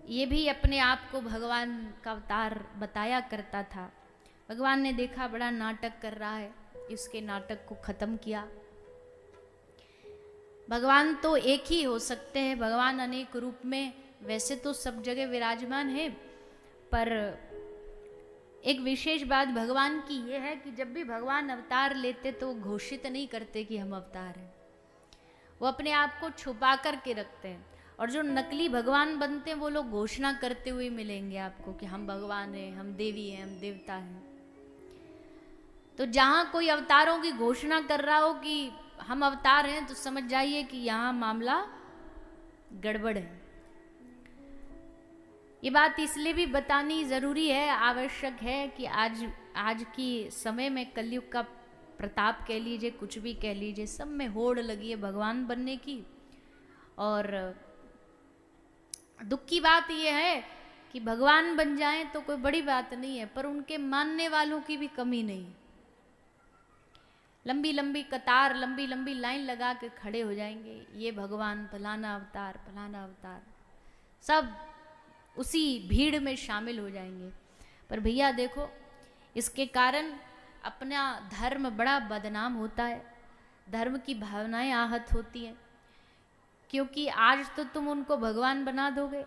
ये भी अपने आप को भगवान का अवतार बताया करता था। भगवान ने देखा बड़ा नाटक कर रहा है, इसके नाटक को खत्म किया। भगवान तो एक ही हो सकते हैं, भगवान अनेक रूप में वैसे तो सब जगह विराजमान है, पर एक विशेष बात भगवान की यह है कि जब भी भगवान अवतार लेते तो घोषित नहीं करते कि हम अवतार हैं, वो अपने आप को छुपा करके रखते हैं। और जो नकली भगवान बनते हैं वो लोग घोषणा करते हुए मिलेंगे आपको कि हम भगवान हैं, हम देवी हैं, हम देवता हैं। तो जहाँ कोई अवतारों की घोषणा कर रहा हो कि हम अवतार हैं, तो समझ जाइए कि यहाँ मामला गड़बड़ है। ये बात इसलिए भी बतानी जरूरी है, आवश्यक है कि आज की समय में कलयुग का प्रताप कह लीजिए, कुछ भी कह लीजिए, सब में होड़ लगी है भगवान बनने की। और दुख की बात यह है कि भगवान बन जाएं तो कोई बड़ी बात नहीं है, पर उनके मानने वालों की भी कमी नहीं। लंबी लंबी कतार, लंबी लंबी लाइन लगा के खड़े हो जाएंगे, ये भगवान फलाना अवतार, फलाना अवतार, सब उसी भीड़ में शामिल हो जाएंगे। पर भैया देखो, इसके कारण अपना धर्म बड़ा बदनाम होता है, धर्म की भावनाएं आहत होती हैं। क्योंकि आज तो तुम उनको भगवान बना दोगे,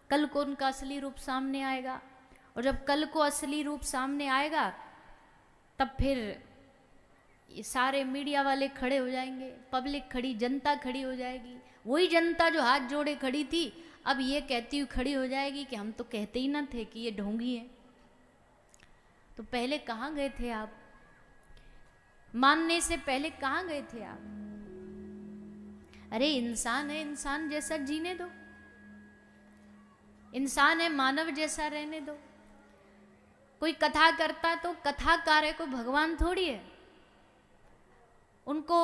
कल को उनका असली रूप सामने आएगा, और जब कल को असली रूप सामने आएगा तब फिर ये सारे मीडिया वाले खड़े हो जाएंगे, पब्लिक खड़ी, जनता खड़ी हो जाएगी। वही जनता जो हाथ जोड़े खड़ी थी अब ये कहती हुई खड़ी हो जाएगी कि हम तो कहते ही ना थे कि ये ढोंगी है। तो पहले कहाँ गए थे आप? मानने से पहले कहाँ गए थे आप? अरे इंसान है, इंसान जैसा जीने दो, इंसान है, मानव जैसा रहने दो। कोई कथा करता तो कथाकार है, कोई भगवान थोड़ी है। उनको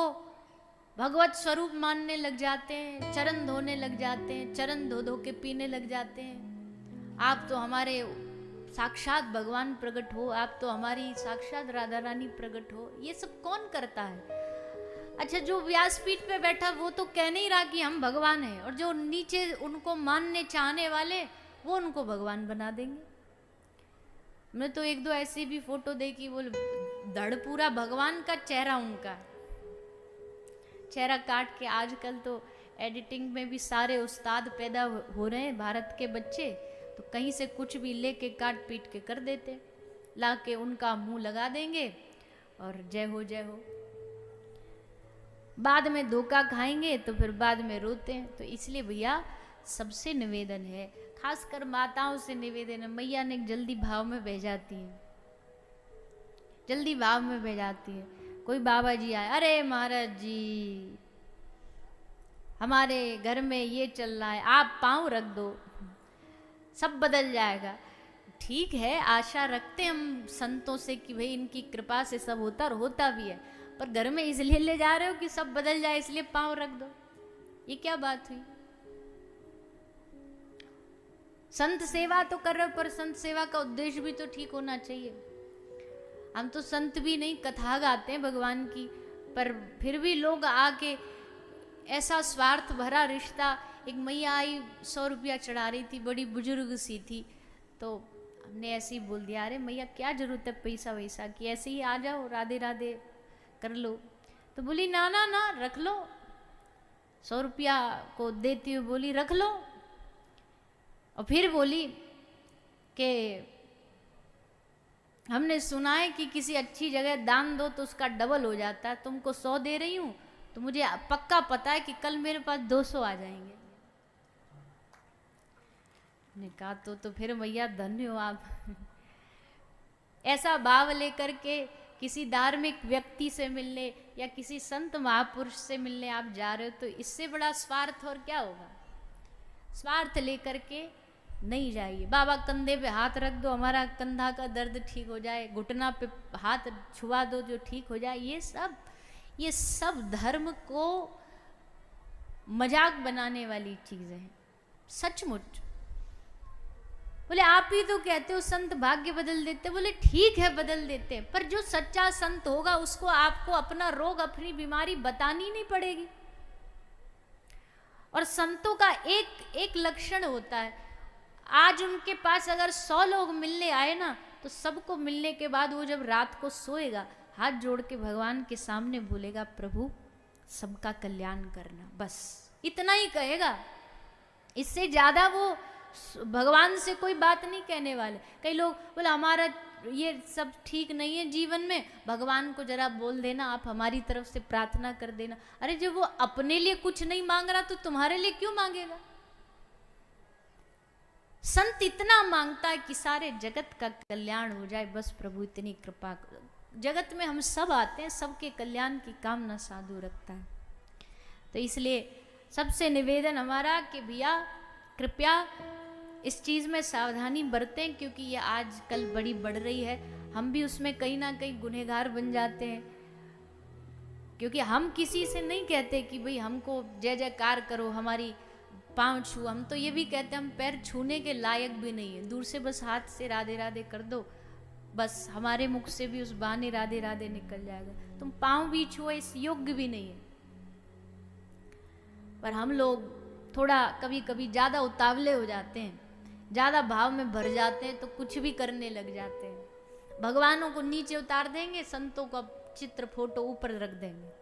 भगवत स्वरूप मानने लग जाते हैं, चरण धोने लग जाते हैं, चरण धो धो के पीने लग जाते हैं। आप तो हमारे साक्षात भगवान प्रकट हो, आप तो हमारी साक्षात राधा रानी प्रकट हो। ये सब कौन करता है? अच्छा, जो व्यासपीठ पे बैठा वो तो कह नहीं रहा कि हम भगवान हैं, और जो नीचे उनको मानने चाहने वाले वो उनको भगवान बना देंगे। मैं तो एक दो ऐसी भी फोटो देखी, वो धड़ पूरा भगवान का चेहरा उनका है, चेहरा काट के। आजकल तो एडिटिंग में भी सारे उस्ताद पैदा हो रहे हैं, भारत के बच्चे तो कहीं से कुछ भी लेके काट पीट के कर देते, ला के उनका मुंह लगा देंगे और जय हो जय हो। बाद में धोखा खाएंगे तो फिर बाद में रोते हैं। तो इसलिए भैया सबसे निवेदन है, खासकर माताओं से निवेदन है, मैया ने जल्दी भाव में बह जाती है, जल्दी भाव में बह जाती है। कोई बाबा जी आए, अरे महाराज जी हमारे घर में ये चल रहा है, आप पाँव रख दो सब बदल जाएगा। ठीक है, आशा रखते हैं हम संतों से कि भाई इनकी कृपा से सब होता, और होता भी है, पर घर में इसलिए ले जा रहे हो कि सब बदल जाए इसलिए पाँव रख दो, ये क्या बात हुई? संत सेवा तो कर रहे हो, पर संत सेवा का उद्देश्य भी तो ठीक होना चाहिए। हम तो संत भी नहीं, कथा गाते हैं भगवान की, पर फिर भी लोग आके ऐसा स्वार्थ भरा रिश्ता। एक मैया आई 100 रुपया चढ़ा रही थी, बड़ी बुजुर्ग सी थी, तो हमने ऐसे ही बोल दिया, अरे मैया क्या जरूरत है पैसा वैसा की, ऐसे ही आ जाओ, राधे राधे कर लो। तो बोली ना ना ना रख लो, 100 रुपया को देती हुई बोली रख लो। और फिर बोली कि हमने सुना है कि किसी अच्छी जगह दान दो तो उसका डबल हो जाता है, तुमको 100 दे रही हूँ तो मुझे पक्का पता है कि कल मेरे पास 200 आ जाएंगे। ने कहा तो फिर भैया धन्य हो आप। ऐसा भाव लेकर के किसी धार्मिक व्यक्ति से मिलने या किसी संत महापुरुष से मिलने आप जा रहे हो, तो इससे बड़ा स्वार्थ और क्या होगा? स्वार्थ लेकर के नहीं जाइए। बाबा कंधे पे हाथ रख दो, हमारा कंधा का दर्द ठीक हो जाए, घुटना पे हाथ छुआ दो जो ठीक हो जाए, ये सब धर्म को मजाक बनाने वाली चीजें हैं सचमुच। बोले आप ही तो कहते हो संत भाग्य बदल देते, बोले ठीक है बदल देते, पर जो सच्चा संत होगा उसको आपको अपना रोग अपनी बीमारी बतानी नहीं पड़ेगी। और संतों का एक एक लक्षण होता है, आज उनके पास अगर 100 लोग मिलने आए ना, तो सबको मिलने के बाद वो जब रात को सोएगा हाथ जोड़ के भगवान के सामने बोलेगा प्रभु सबका कल्याण करना, बस इतना ही कहेगा। इससे ज्यादा वो भगवान से कोई बात नहीं कहने वाले। कई लोग बोले हमारा ये सब ठीक नहीं है जीवन में, भगवान को जरा बोल देना आप हमारी तरफ से प्रार्थना कर देना। अरे जब वो अपने लिए कुछ नहीं मांग रहा तो तुम्हारे लिए क्यों मांगेगा? संत इतना मांगता है कि सारे जगत का कल्याण हो जाए, बस प्रभु इतनी कृपा करो। जगत में हम सब आते हैं, सबके कल्याण की कामना साधु रखता है। तो इसलिए सबसे निवेदन हमारा कि भैया कृपया इस चीज़ में सावधानी बरतें, क्योंकि ये आजकल बड़ी बढ़ रही है। हम भी उसमें कहीं ना कहीं गुनहगार बन जाते हैं, क्योंकि हम किसी से नहीं कहते कि भाई हमको जय जयकार करो, हमारी पाँव छू। हम तो ये भी कहते हैं हम पैर छूने के लायक भी नहीं है, दूर से बस हाथ से राधे राधे कर दो, बस हमारे मुख से भी उस बहाने राधे राधे निकल जाएगा। तुम पाँव भी छुओ इस योग्य भी नहीं है। पर हम लोग थोड़ा कभी कभी ज़्यादा उतावले हो जाते हैं, ज़्यादा भाव में भर जाते हैं, तो कुछ भी करने लग जाते हैं। भगवानों को नीचे उतार देंगे, संतों का चित्र फोटो ऊपर रख देंगे।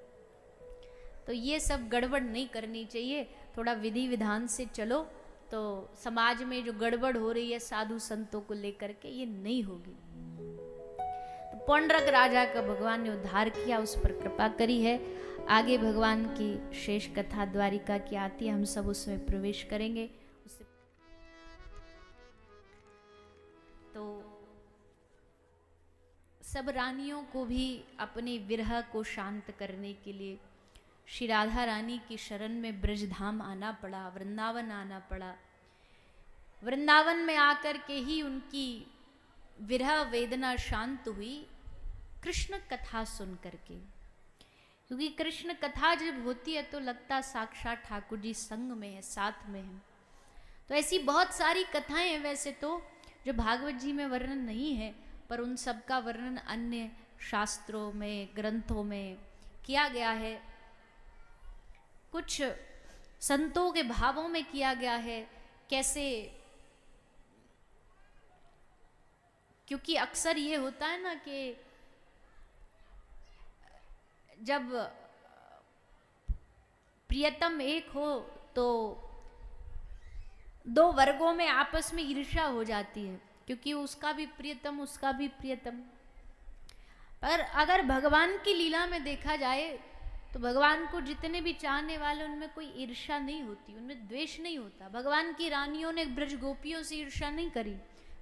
तो ये सब गड़बड़ नहीं करनी चाहिए, थोड़ा विधि विधान से चलो तो समाज में जो गड़बड़ हो रही है साधु संतों को लेकर के, ये नहीं होगी। तो पौंड्रक राजा का भगवान ने उद्धार किया, उस पर कृपा करी है। आगे भगवान की शेष कथा द्वारिका की आती है, हम सब उसमें प्रवेश करेंगे। उससे तो सब रानियों को भी अपने विरह को शांत करने के लिए श्री राधा रानी की शरण में ब्रजधाम आना पड़ा, वृंदावन आना पड़ा। वृंदावन में आकर के ही उनकी विरह वेदना शांत हुई, कृष्ण कथा सुन करके। क्योंकि कृष्ण कथा जब होती है तो लगता साक्षात ठाकुर जी संग में है, साथ में है। तो ऐसी बहुत सारी कथाएं हैं वैसे तो जो भागवत जी में वर्णन नहीं है, पर उन सब का वर्णन अन्य शास्त्रों में ग्रंथों में किया गया है, कुछ संतों के भावों में किया गया है। कैसे, क्योंकि अक्सर ये होता है ना कि जब प्रियतम एक हो तो दो वर्गों में आपस में ईर्ष्या हो जाती है, क्योंकि उसका भी प्रियतम उसका भी प्रियतम। पर अगर भगवान की लीला में देखा जाए तो भगवान को जितने भी चाहने वाले उनमें कोई ईर्ष्या नहीं होती, उनमें द्वेष नहीं होता। भगवान की रानियों ने ब्रज गोपियों से ईर्ष्या नहीं करी,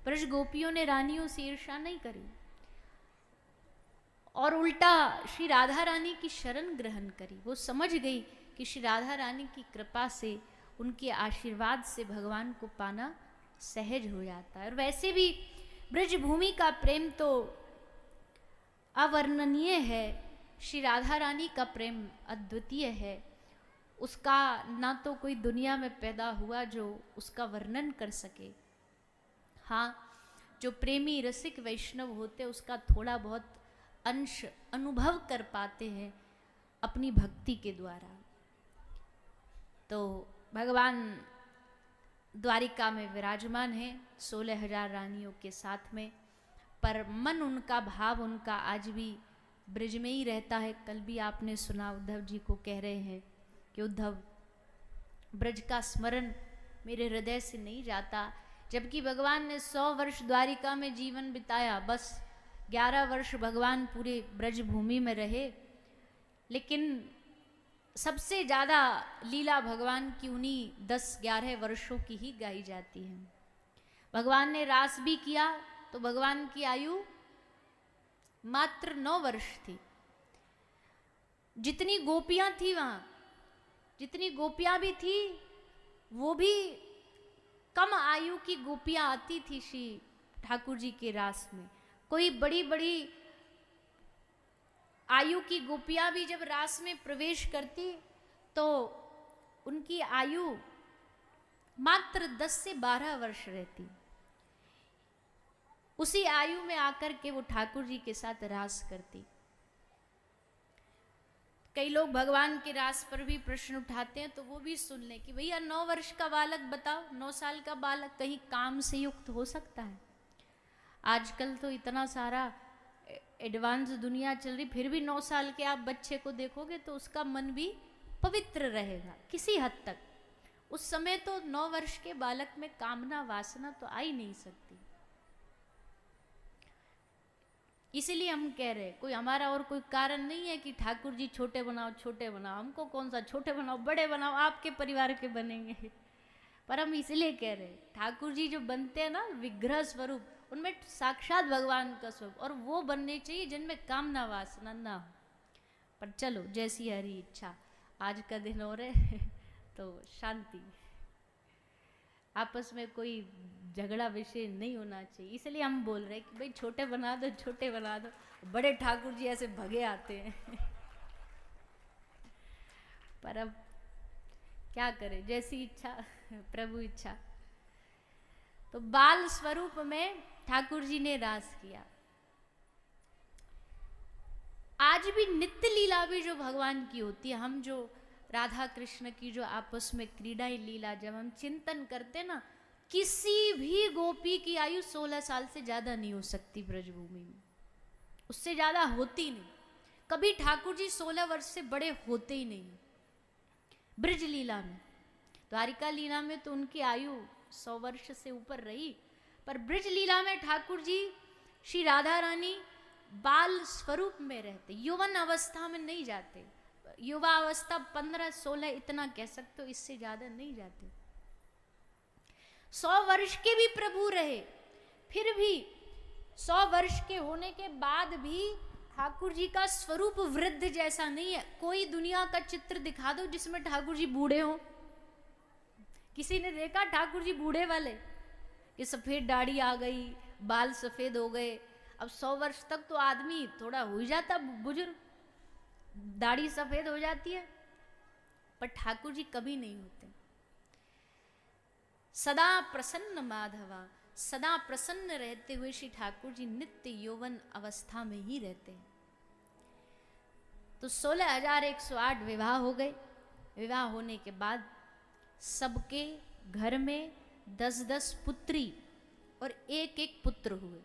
ब्रज गोपियों ने रानियों से ईर्ष्या नहीं करी, और उल्टा श्री राधा रानी की शरण ग्रहण करी। वो समझ गई कि श्री राधा रानी की कृपा से, उनके आशीर्वाद से भगवान को पाना सहज हो जाता है। और वैसे भी ब्रजभूमि का प्रेम तो अवर्णनीय है, श्री राधा रानी का प्रेम अद्वितीय है। उसका ना तो कोई दुनिया में पैदा हुआ जो उसका वर्णन कर सके। हाँ, जो प्रेमी रसिक वैष्णव होते उसका थोड़ा बहुत अंश अनुभव कर पाते हैं अपनी भक्ति के द्वारा। तो भगवान द्वारिका में विराजमान है 16,000 रानियों के साथ में, पर मन उनका, भाव उनका आज भी ब्रज में ही रहता है। कल भी आपने सुना उद्धव जी को कह रहे हैं कि उद्धव ब्रज का स्मरण मेरे हृदय से नहीं जाता। जबकि भगवान ने 100 वर्ष द्वारिका में जीवन बिताया, बस 11 वर्ष भगवान पूरे ब्रज भूमि में रहे, लेकिन सबसे ज़्यादा लीला भगवान की उन्हीं 10-11 वर्षों की ही गाई जाती है। भगवान ने रास भी किया तो भगवान की आयु मात्र 9 वर्ष थी। जितनी गोपियां थी वहाँ, जितनी गोपियां भी थी वो भी कम आयु की गोपियां आती थी श्री ठाकुर जी के रास में। कोई बड़ी बड़ी आयु की गोपियां भी जब रास में प्रवेश करती तो उनकी आयु मात्र 10 से 12 वर्ष रहती। उसी आयु में आकर के वो ठाकुर जी के साथ रास करती। कई लोग भगवान के रास पर भी प्रश्न उठाते हैं, तो वो भी सुन लें कि भैया 9 वर्ष का बालक बताओ, 9 साल का बालक कहीं काम से युक्त हो सकता है? आजकल तो इतना सारा एडवांस दुनिया चल रही, फिर भी 9 साल के आप बच्चे को देखोगे तो उसका मन भी पवित्र रहेगा किसी हद तक। उस समय तो 9 वर्ष के बालक में कामना वासना तो आ ही नहीं सकती। इसीलिए हम कह रहे हैं, कोई हमारा और कोई कारण नहीं है कि ठाकुर जी छोटे बनाओ छोटे बनाओ। हमको कौन सा छोटे बनाओ बड़े बनाओ, आपके परिवार के बनेंगे। पर हम इसलिए कह रहे हैं, ठाकुर जी जो बनते हैं ना विग्रह स्वरूप, उनमें साक्षात भगवान का स्वरूप, और वो बनने चाहिए जिनमें कामना वासना ना हो। पर चलो जैसी हरी इच्छा, आज का दिन और है तो शांति, आपस में कोई झगड़ा विषय नहीं होना चाहिए। इसलिए हम बोल रहे हैं कि भाई छोटे बना दो छोटे बना दो। बड़े ठाकुर जी ऐसे भगे आते हैं पर अब क्या करें, जैसी इच्छा प्रभु इच्छा। तो बाल स्वरूप में ठाकुर जी ने रास किया। आज भी नित्य लीला भी जो भगवान की होती है, हम जो राधा कृष्ण की जो आपस में क्रीडाएं लीला जब हम चिंतन करते ना, किसी भी गोपी की आयु 16 साल से ज्यादा नहीं हो सकती ब्रजभूमि में, उससे ज्यादा होती नहीं। कभी ठाकुर जी 16 वर्ष से बड़े होते ही नहीं। ब्रज लीला में, द्वारिका लीला में तो उनकी आयु 100 वर्ष से ऊपर रही, पर ब्रज लीला में ठाकुर जी श्री राधा रानी बाल स्वरूप में रहते, यौवन अवस्था में नहीं जाते। युवा अवस्था 15-16 इतना कह सकते हो, इससे ज्यादा नहीं जाते। 100 वर्ष के भी प्रभु रहे, फिर भी 100 वर्ष के होने के बाद भी ठाकुर जी का स्वरूप वृद्ध जैसा नहीं है। कोई दुनिया का चित्र दिखा दो जिसमें ठाकुर जी बूढ़े हो। किसी ने देखा ठाकुर जी बूढ़े वाले कि सफेद दाढ़ी आ गई, बाल सफेद हो गए? अब 100 वर्ष तक तो आदमी थोड़ा हो ही जाता बुजुर्ग, दाढ़ी सफेद हो जाती है, पर ठाकुर जी कभी नहीं होते। सदा प्रसन्न माधवा, सदा प्रसन्न रहते हुए श्री ठाकुर जी नित्य यौवन अवस्था में ही रहते हैं। तो 16,108 विवाह हो गए। विवाह होने के बाद सबके घर में 10-10 पुत्री और एक पुत्र हुए।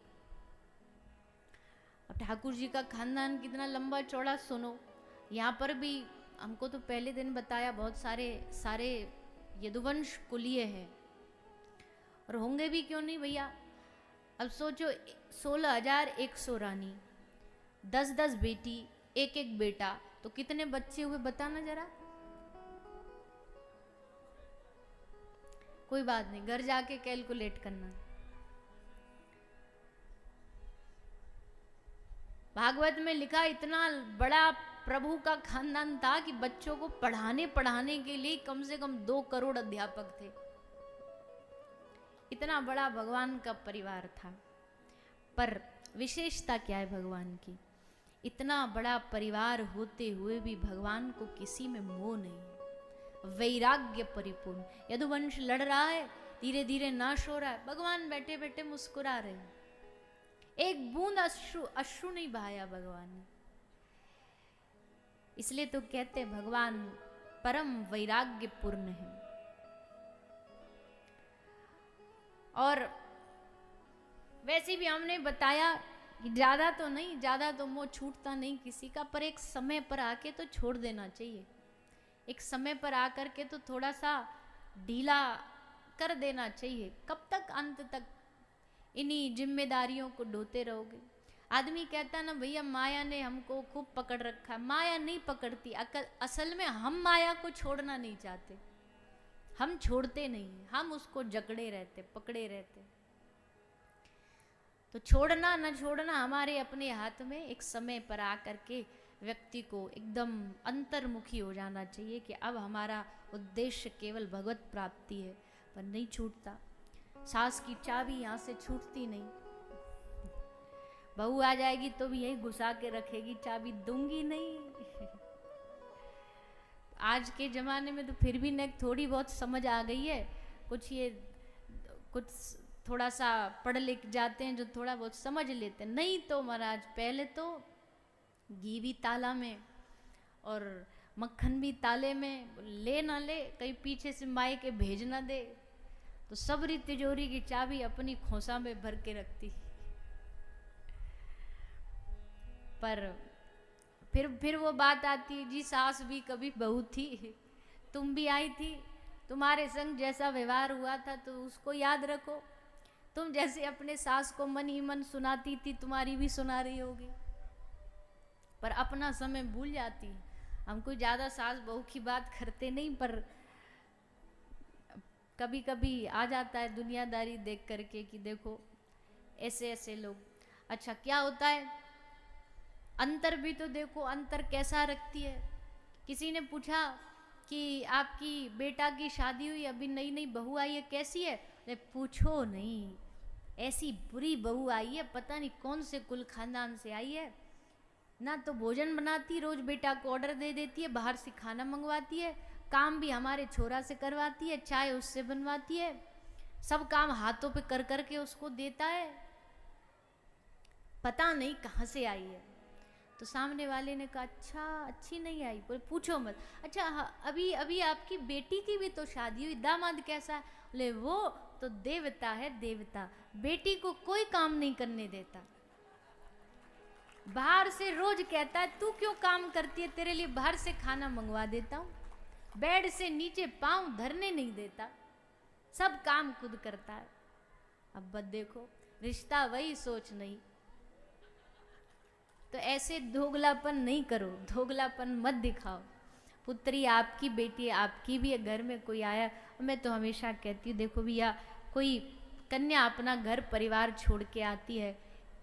अब ठाकुर जी का खानदान कितना लंबा चौड़ा सुनो। यहाँ पर भी हमको तो पहले दिन बताया, बहुत सारे यदुवंश कुलीय हैं, और होंगे भी क्यों नहीं भैया। अब सोचो 16,100 रानी, 10-10 बेटी, एक बेटा, तो कितने बच्चे हुए बताना जरा। कोई बात नहीं, घर जाके कैलकुलेट करना। भागवत में लिखा इतना बड़ा प्रभु का खानदान था कि बच्चों को पढ़ाने के लिए कम से कम 2 करोड़ अध्यापक थे। इतना बड़ा भगवान का परिवार था। पर विशेषता क्या है भगवान की? इतना बड़ा परिवार होते हुए भी भगवान को किसी में मोह नहीं, वैराग्य परिपूर्ण। यदुवंश लड़ रहा है, धीरे धीरे नाश हो रहा है, भगवान बैठे बैठे मुस्कुरा रहे हैं। एक बूंद अश्रु नहीं बहाया भगवान ने। इसलिए तो कहते हैं भगवान परम वैराग्य पूर्ण है। और वैसे भी हमने बताया कि ज्यादा तो मोह छूटता नहीं किसी का, पर एक समय पर आके तो छोड़ देना चाहिए। एक समय पर आकर के तो थोड़ा सा ढीला कर देना चाहिए। कब तक अंत तक इन्हीं जिम्मेदारियों को ढोते रहोगे? आदमी कहता ना भैया माया ने हमको खूब पकड़ रखा है। माया नहीं पकड़ती, असल में हम माया को छोड़ना नहीं चाहते। हम छोड़ते नहीं, हम उसको जकड़े रहते, पकड़े रहते। तो छोड़ना न छोड़ना हमारे अपने हाथ में। एक समय पर आकर के व्यक्ति को एकदम अंतर्मुखी हो जाना चाहिए कि अब हमारा उद्देश्य केवल भगवत प्राप्ति है, पर नहीं छूटता। सास की चाबी यहाँ से छूटती नहीं, बहू आ जाएगी तो भी यही घुसा के रखेगी, चाबी दूंगी नहीं। आज के जमाने में तो फिर भी न थोड़ी बहुत समझ आ गई है, कुछ थोड़ा सा पढ़ लिख जाते हैं जो थोड़ा बहुत समझ लेते हैं, नहीं तो महाराज पहले तो घी भी ताला में और मक्खन भी ताले में, ले ना ले कहीं पीछे से माई के भेज ना दे, तो सबरी तिजोरी की चाबी अपनी खोसा में भर के रखती। पर फिर वो बात आती, जी सास भी कभी बहू थी, तुम भी आई थी, तुम्हारे संग जैसा व्यवहार हुआ था तो उसको याद रखो, तुम जैसे अपने सास को मन ही मन सुनाती थी, तुम्हारी भी सुना रही होगी, पर अपना समय भूल जाती। हम कोई ज़्यादा सास बहू की बात करते नहीं, पर कभी कभी आ जाता है दुनियादारी देख करके कि देखो ऐसे ऐसे लोग। अच्छा क्या होता है, अंतर भी तो देखो, अंतर कैसा रखती है। किसी ने पूछा कि आपकी बेटा की शादी हुई, अभी नई नई बहू आई है, कैसी है? अरे पूछो नहीं, ऐसी बुरी बहू आई है, पता नहीं कौन से कुल खानदान से आई है, ना तो भोजन बनाती, रोज बेटा को ऑर्डर दे देती है, बाहर से खाना मंगवाती है, काम भी हमारे छोरा से करवाती है, चाय उससे बनवाती है, सब काम हाथों पे कर करके उसको देता है, पता नहीं कहाँ से आई है। तो सामने वाले ने कहा अच्छा अच्छी नहीं आई, बोले पूछो मत। अच्छा अभी अभी आपकी बेटी की भी तो शादी हुई, दामाद कैसा है? बोले वो तो देवता है, देवता, बेटी को कोई काम नहीं करने देता, बाहर से रोज कहता है तू क्यों काम करती है, तेरे लिए बाहर से खाना मंगवा देता हूँ, बेड से नीचे पांव धरने नहीं देता, सब काम खुद करता है। अब बस देखो रिश्ता वही सोच नहीं। तो ऐसे दोगलापन नहीं करो, दोगलापन मत दिखाओ। पुत्री आपकी, बेटी आपकी भी है, घर में कोई आया, मैं तो हमेशा कहती हूँ देखो भैया, कोई कन्या अपना घर परिवार छोड़ के आती है,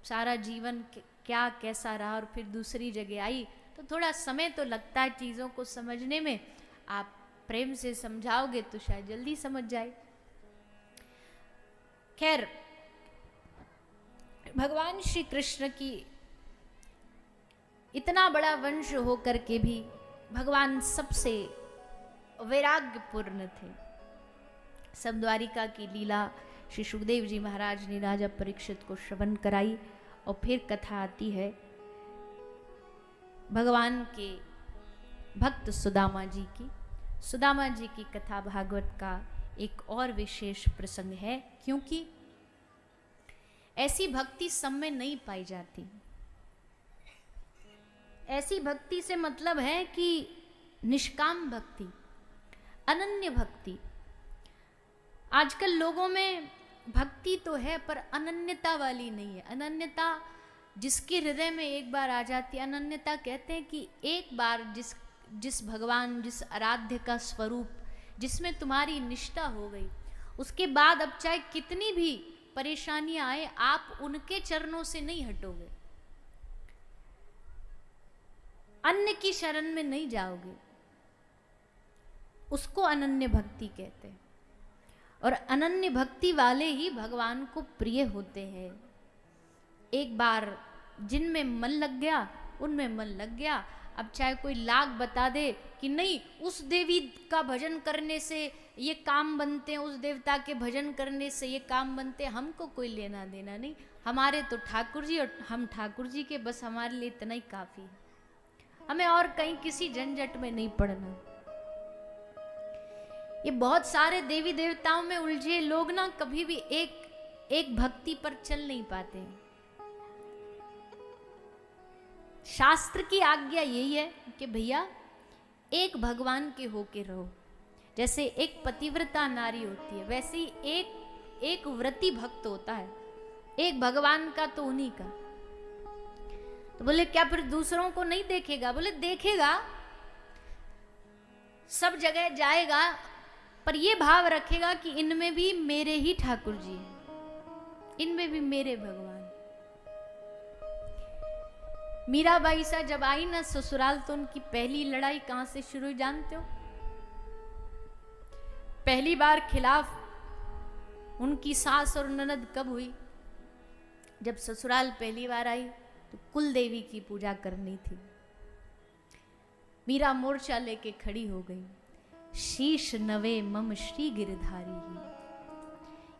सारा जीवन क्या कैसा रहा और फिर दूसरी जगह आई, तो थोड़ा समय तो लगता है चीज़ों को समझने में। आप प्रेम से समझाओगे तो शायद जल्दी समझ जाए। खैर, भगवान श्री कृष्ण की इतना बड़ा वंश होकर के भी भगवान सबसे वैराग्यपूर्ण थे। सब द्वारिका की लीला श्री सुखदेव जी महाराज ने राजा परीक्षित को श्रवण कराई, और फिर कथा आती है भगवान के भक्त सुदामा जी की। सुदामा जी की कथा भागवत का एक और विशेष प्रसंग है, क्योंकि ऐसी भक्ति सब में नहीं पाई जाती। ऐसी भक्ति से मतलब है कि निष्काम भक्ति, अनन्य भक्ति। आजकल लोगों में भक्ति तो है पर अनन्यता वाली नहीं है। अनन्यता जिसके हृदय में एक बार आ जाती है, अनन्यता कहते हैं कि एक बार जिस भगवान, जिस आराध्य का स्वरूप जिसमें तुम्हारी निष्ठा हो गई, उसके बाद अब चाहे कितनी भी परेशानियां आए, आप उनके चरणों से नहीं हटोगे, अन्य की शरण में नहीं जाओगे। उसको अनन्य भक्ति कहते हैं, और अनन्य भक्ति वाले ही भगवान को प्रिय होते हैं। एक बार जिनमें मन लग गया उनमें मन लग गया। अब चाहे कोई लाख बता दे कि नहीं उस देवी का भजन करने से ये काम बनते हैं, उस देवता के भजन करने से ये काम बनते हैं, हमको कोई लेना देना नहीं, हमारे तो ठाकुर जी और हम ठाकुर जी के, बस हमारे लिए इतना ही काफी है, हमें और कहीं किसी झंझट में नहीं पड़ना। ये बहुत सारे देवी देवताओं में उलझे लोग ना कभी भी एक भक्ति पर चल नहीं पाते हैं। शास्त्र की आज्ञा यही है कि भैया एक भगवान के होके रहो। जैसे एक पतिव्रता नारी होती है, वैसे ही एक व्रती भक्त होता है, एक भगवान का तो उन्हीं का। तो बोले क्या फिर दूसरों को नहीं देखेगा? बोले देखेगा, सब जगह जाएगा, पर ये भाव रखेगा कि इनमें भी मेरे ही ठाकुर जी हैं, इनमें भी मेरे भगवान। मीराबाई सा जब आई ना ससुराल, तो उनकी पहली लड़ाई कहां से शुरू हुई जानते हो? पहली बार खिलाफ उनकी सास और ननद कब हुई? जब ससुराल पहली बार आई तो कुल देवी की पूजा करनी थी। मीरा मोर्चा लेके खड़ी हो गई, शीश नवे मम श्री गिरधारी ही।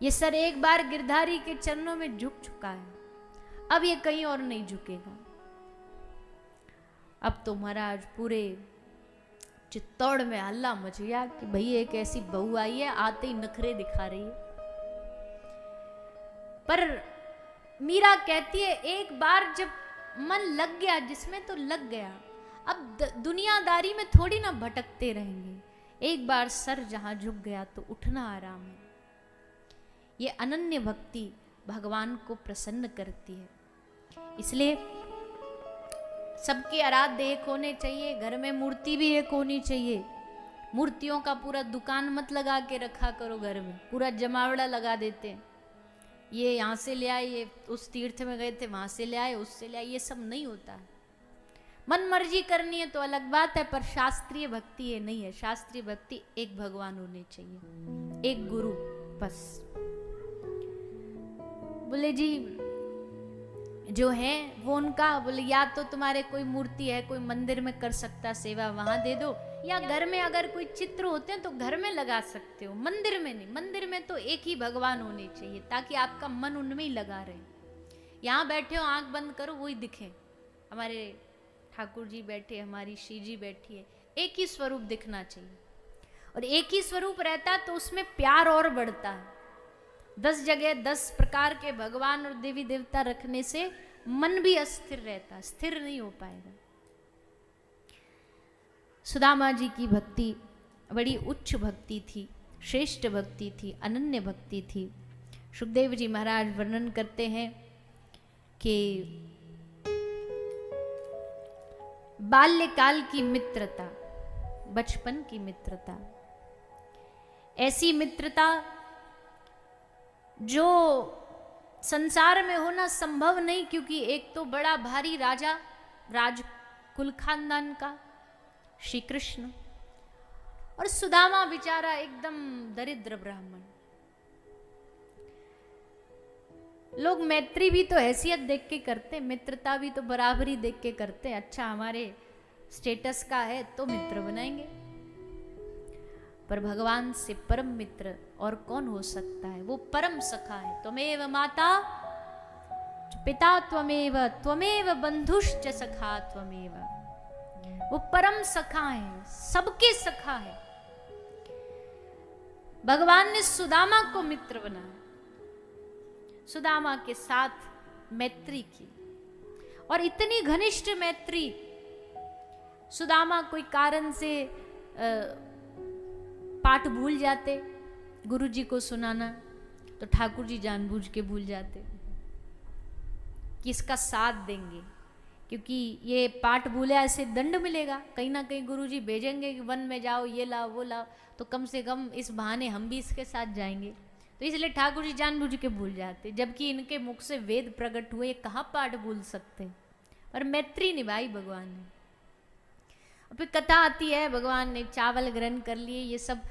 ये सर एक बार गिरधारी के चरणों में झुक चुका है, अब ये कहीं और नहीं झुकेगा। अब तो महाराज पूरे चित्तौड़ में हल्ला मच गया कि भाई एक ऐसी बहू आई है, आते ही नखरे दिखा रही है। पर मीरा कहती है एक बार जब मन लग गया जिसमें तो लग गया, अब दुनियादारी में थोड़ी ना भटकते रहेंगे। एक बार सर जहां झुक गया तो उठना आराम है। ये अनन्य भक्ति भगवान को प्रसन्न करती है। इसलिए सबके आराध्य एक होने चाहिए, घर में मूर्ति भी एक होनी चाहिए। मूर्तियों का पूरा दुकान मत लगा के रखा करो घर में, पूरा जमावड़ा लगा देते हैं। ये यहाँ से ले आए, ये उस तीर्थ में गए थे वहां से ले आए, उससे ले आए, ये सब नहीं होता है। मन मर्जी करनी है तो अलग बात है, पर शास्त्रीय भक्ति ये नहीं है। शास्त्रीय भक्ति एक भगवान होने चाहिए, एक गुरु बस। बोले जी जो है वो उनका, बोले या तो तुम्हारे कोई मूर्ति है, कोई मंदिर में कर सकता सेवा, वहां दे दो, या घर में अगर कोई चित्र होते हैं तो घर में लगा सकते हो, मंदिर में नहीं। मंदिर में तो एक ही भगवान होने चाहिए ताकि आपका मन उनमें ही लगा रहे। यहाँ बैठे हो आंख बंद करो वही दिखे, हमारे ठाकुर जी बैठे, हमारी श्री जी बैठी है, एक ही स्वरूप दिखना चाहिए। और एक ही स्वरूप रहता तो उसमें प्यार और बढ़ता है। 10 जगह 10 प्रकार के भगवान और देवी देवता रखने से मन भी अस्थिर रहता, स्थिर नहीं हो पाएगा। सुदामा जी की भक्ति बड़ी उच्च भक्ति थी, श्रेष्ठ भक्ति थी, अनन्य भक्ति थी। सुखदेव जी महाराज वर्णन करते हैं कि बाल्यकाल की मित्रता, बचपन की मित्रता, ऐसी मित्रता जो संसार में होना संभव नहीं, क्योंकि एक तो बड़ा भारी राजा, राजकुल खानदान का श्री कृष्ण, और सुदामा बेचारा एकदम दरिद्र ब्राह्मण। लोग मैत्री भी तो हैसियत देख के करते, मित्रता भी तो बराबरी देख के करते। अच्छा हमारे स्टेटस का है तो मित्र बनाएंगे, पर भगवान से परम मित्र और कौन हो सकता है? वो परम सखा है। त्वमेव माता पिता त्वमेव, त्वमेव बंधुश्च सखा त्वमेव। वो परम सखा है, सबके सखा है। भगवान ने सुदामा को मित्र बनाया, सुदामा के साथ मैत्री की, और इतनी घनिष्ठ मैत्री। सुदामा कोई कारण से पाठ भूल जाते, गुरु जी को सुनाना, तो ठाकुर जी जानबूझ के भूल जाते कि इसका साथ देंगे, क्योंकि ये पाठ भूले ऐसे दंड मिलेगा। कहीं ना कहीं गुरु जी भेजेंगे कि वन में जाओ, ये लाओ वो लाओ, तो कम से कम इस बहाने हम भी इसके साथ जाएंगे। तो इसलिए ठाकुर जी जानबूझ के भूल जाते, जबकि इनके मुख से वेद प्रकट हुए, कहाँ पाठ भूल सकते। पर मैत्री निभाई भगवान ने। और फिर कथा आती है, भगवान ने चावल ग्रहण कर लिए, ये सब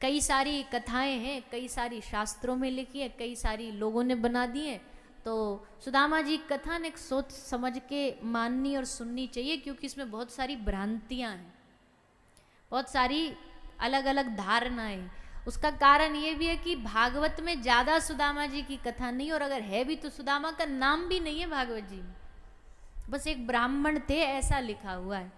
कई सारी कथाएं हैं, कई सारी शास्त्रों में लिखी है, कई सारी लोगों ने बना दी है। तो सुदामा जी कथा ने सोच समझ के माननी और सुननी चाहिए, क्योंकि इसमें बहुत सारी भ्रांतियां हैं, बहुत सारी अलग अलग धारणाएं। उसका कारण ये भी है कि भागवत में ज्यादा सुदामा जी की कथा नहीं, और अगर है भी तो सुदामा का नाम भी नहीं है भागवत जी में, बस एक ब्राह्मण थे ऐसा लिखा हुआ है,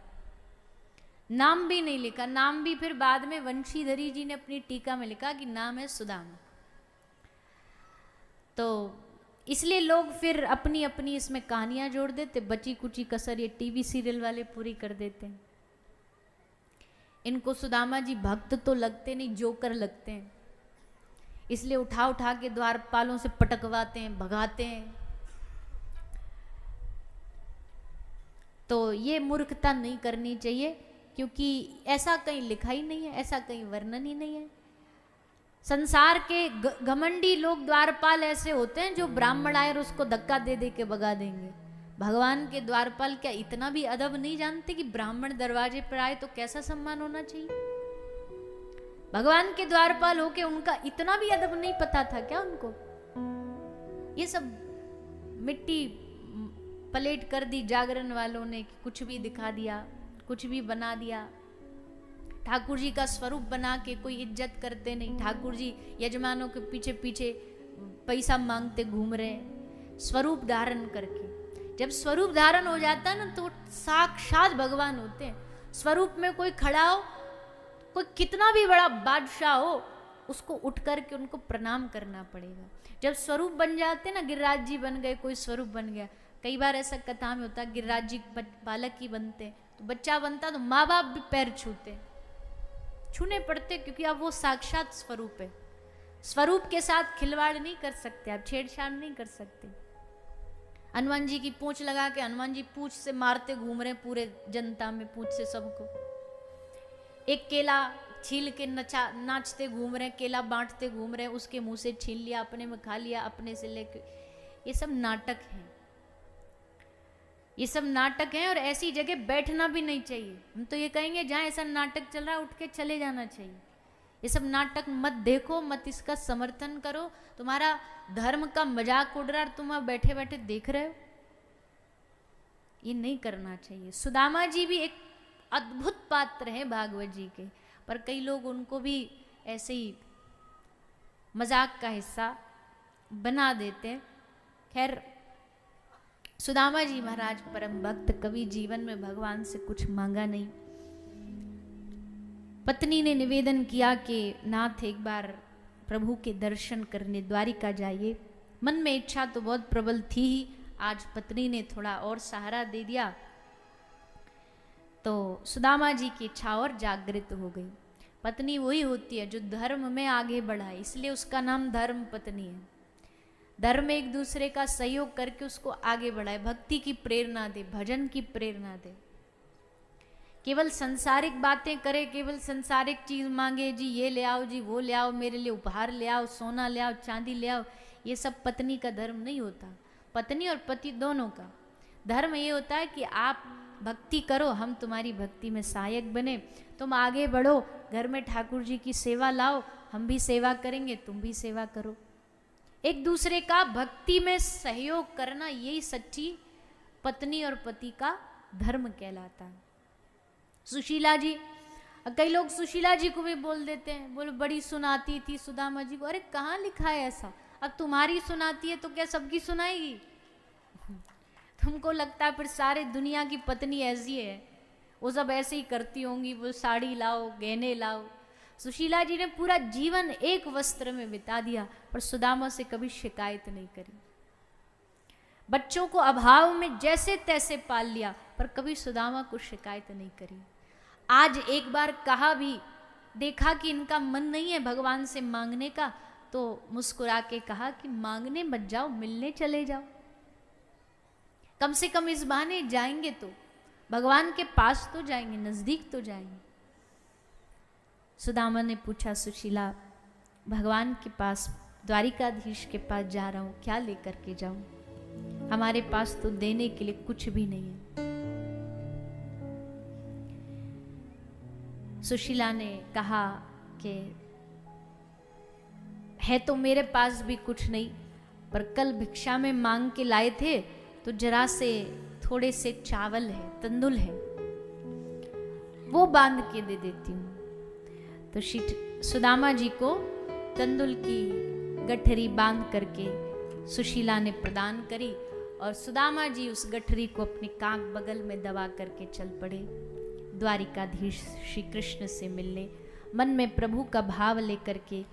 नाम भी नहीं लिखा। नाम भी फिर बाद में वंशीधरी जी ने अपनी टीका में लिखा कि नाम है सुदामा। तो इसलिए लोग फिर अपनी अपनी इसमें कहानियां जोड़ देते, बची कुची कसर ये टीवी सीरियल वाले पूरी कर देते हैं। इनको सुदामा जी भक्त तो लगते नहीं, जोकर लगते हैं, इसलिए उठा उठा के द्वारपालों से पटकवाते हैं, भगाते हैं। तो ये मूर्खता नहीं करनी चाहिए, क्योंकि ऐसा कहीं लिखा ही नहीं है, ऐसा कहीं वर्णन ही नहीं है। संसार के घमंडी लोग द्वारपाल ऐसे होते हैं जो ब्राह्मण आए और उसको धक्का दे दे के भगा देंगे। भगवान के द्वारपाल क्या इतना भी अदब नहीं जानते कि ब्राह्मण दरवाजे पर आए तो कैसा सम्मान होना चाहिए? भगवान के द्वारपाल होके उनका इतना भी अदब नहीं पता था क्या उनको? ये सब मिट्टी पलेट कर दी जागरण वालों ने कि कुछ भी दिखा दिया, कुछ भी बना दिया। ठाकुर जी का स्वरूप बना के कोई इज्जत करते नहीं। ठाकुर जी यजमानों के पीछे पीछे पैसा मांगते घूम रहे हैं स्वरूप धारण करके। जब स्वरूप धारण हो जाता है ना तो साक्षात भगवान होते हैं। स्वरूप में कोई खड़ा हो, कोई कितना भी बड़ा बादशाह हो, उसको उठ करके उनको प्रणाम करना पड़ेगा। जब स्वरूप बन जाते ना, गिरिराज जी बन गए, कोई स्वरूप बन गया। कई बार ऐसा कथा में होता है गिरिराज जी बालक ही बनते, तो बच्चा बनता तो माँ बाप भी पैर छूने पड़ते, क्योंकि अब वो साक्षात स्वरूप है। स्वरूप के साथ खिलवाड़ नहीं कर सकते, आप छेड़छाड़ नहीं कर सकते। हनुमान जी की पूंछ लगा के हनुमान जी पूंछ से मारते घूम रहे पूरे जनता में, पूंछ से सबको। एक केला छील के नाचते घूम रहे, केला बांटते घूम रहे, उसके मुंह से छील लिया, अपने में खा लिया, अपने से लेके। ये सब नाटक है, ये सब नाटक है। और ऐसी जगह बैठना भी नहीं चाहिए। हम तो ये कहेंगे जहां ऐसा नाटक चल रहा है उठ के चले जाना चाहिए। ये सब नाटक मत देखो, मत इसका समर्थन करो। तुम्हारा धर्म का मजाक उड़ रहा है, तुम बैठे बैठे देख रहे हो, ये नहीं करना चाहिए। सुदामा जी भी एक अद्भुत पात्र हैं भागवत जी के, पर कई लोग उनको भी ऐसे ही मजाक का हिस्सा बना देते हैं। खैर, सुदामा जी महाराज परम भक्त, कवि, जीवन में भगवान से कुछ मांगा नहीं। पत्नी ने निवेदन किया कि नाथ एक बार प्रभु के दर्शन करने द्वारिका जाइए। मन में इच्छा तो बहुत प्रबल थी ही, आज पत्नी ने थोड़ा और सहारा दे दिया तो सुदामा जी की इच्छा और जागृत हो गई। पत्नी वही होती है जो धर्म में आगे बढ़ाए, इसलिए उसका नाम धर्म पत्नी है। धर्म में एक दूसरे का सहयोग करके उसको आगे बढ़ाए, भक्ति की प्रेरणा दे, भजन की प्रेरणा दे। केवल संसारिक बातें करे, केवल संसारिक चीज मांगे, जी ये ले आओ, जी वो ले आओ, मेरे लिए उपहार ले आओ, सोना ले आओ, चांदी ले आओ, ये सब पत्नी का धर्म नहीं होता। पत्नी और पति दोनों का धर्म ये होता है कि आप भक्ति करो, हम तुम्हारी भक्ति में सहायक बने, तुम आगे बढ़ो, घर में ठाकुर जी की सेवा लाओ, हम भी सेवा करेंगे, तुम भी सेवा करो। एक दूसरे का भक्ति में सहयोग करना, यही सच्ची पत्नी और पति का धर्म कहलाता है। सुशीला जी, कई लोग सुशीला जी को भी बोल देते हैं, बोले बड़ी सुनाती थी सुदामा जी को। अरे कहाँ लिखा है ऐसा? अब तुम्हारी सुनाती है तो क्या सबकी सुनाएगी? तुमको लगता है फिर सारे दुनिया की पत्नी ऐसी है, वो सब ऐसे ही करती होंगी, वो साड़ी लाओ, गहने लाओ। सुशीला जी ने पूरा जीवन एक वस्त्र में बिता दिया, पर सुदामा से कभी शिकायत नहीं करी। बच्चों को अभाव में जैसे तैसे पाल लिया, पर कभी सुदामा को शिकायत नहीं करी। आज एक बार कहा भी, देखा कि इनका मन नहीं है भगवान से मांगने का, तो मुस्कुरा के कहा कि मांगने मत जाओ, मिलने चले जाओ। कम से कम इस बहाने जाएंगे तो भगवान के पास तो जाएंगे, नजदीक तो जाएंगे। सुदामा ने पूछा, सुशीला भगवान के पास, द्वारिकाधीश के पास जा रहा हूं, क्या लेकर के जाऊं? हमारे पास तो देने के लिए कुछ भी नहीं है। सुशीला ने कहा कि है तो मेरे पास भी कुछ नहीं, पर कल भिक्षा में मांग के लाए थे, तो जरा से थोड़े से चावल है, तंदुल है, वो बांध के दे देती हूँ। तो सुदामा जी को तंदुल की गठरी बांध करके सुशीला ने प्रदान करी, और सुदामा जी उस गठरी को अपने कांख बगल में दबा करके चल पड़े द्वारिकाधीश श्री कृष्ण से मिलने। मन में प्रभु का भाव लेकर के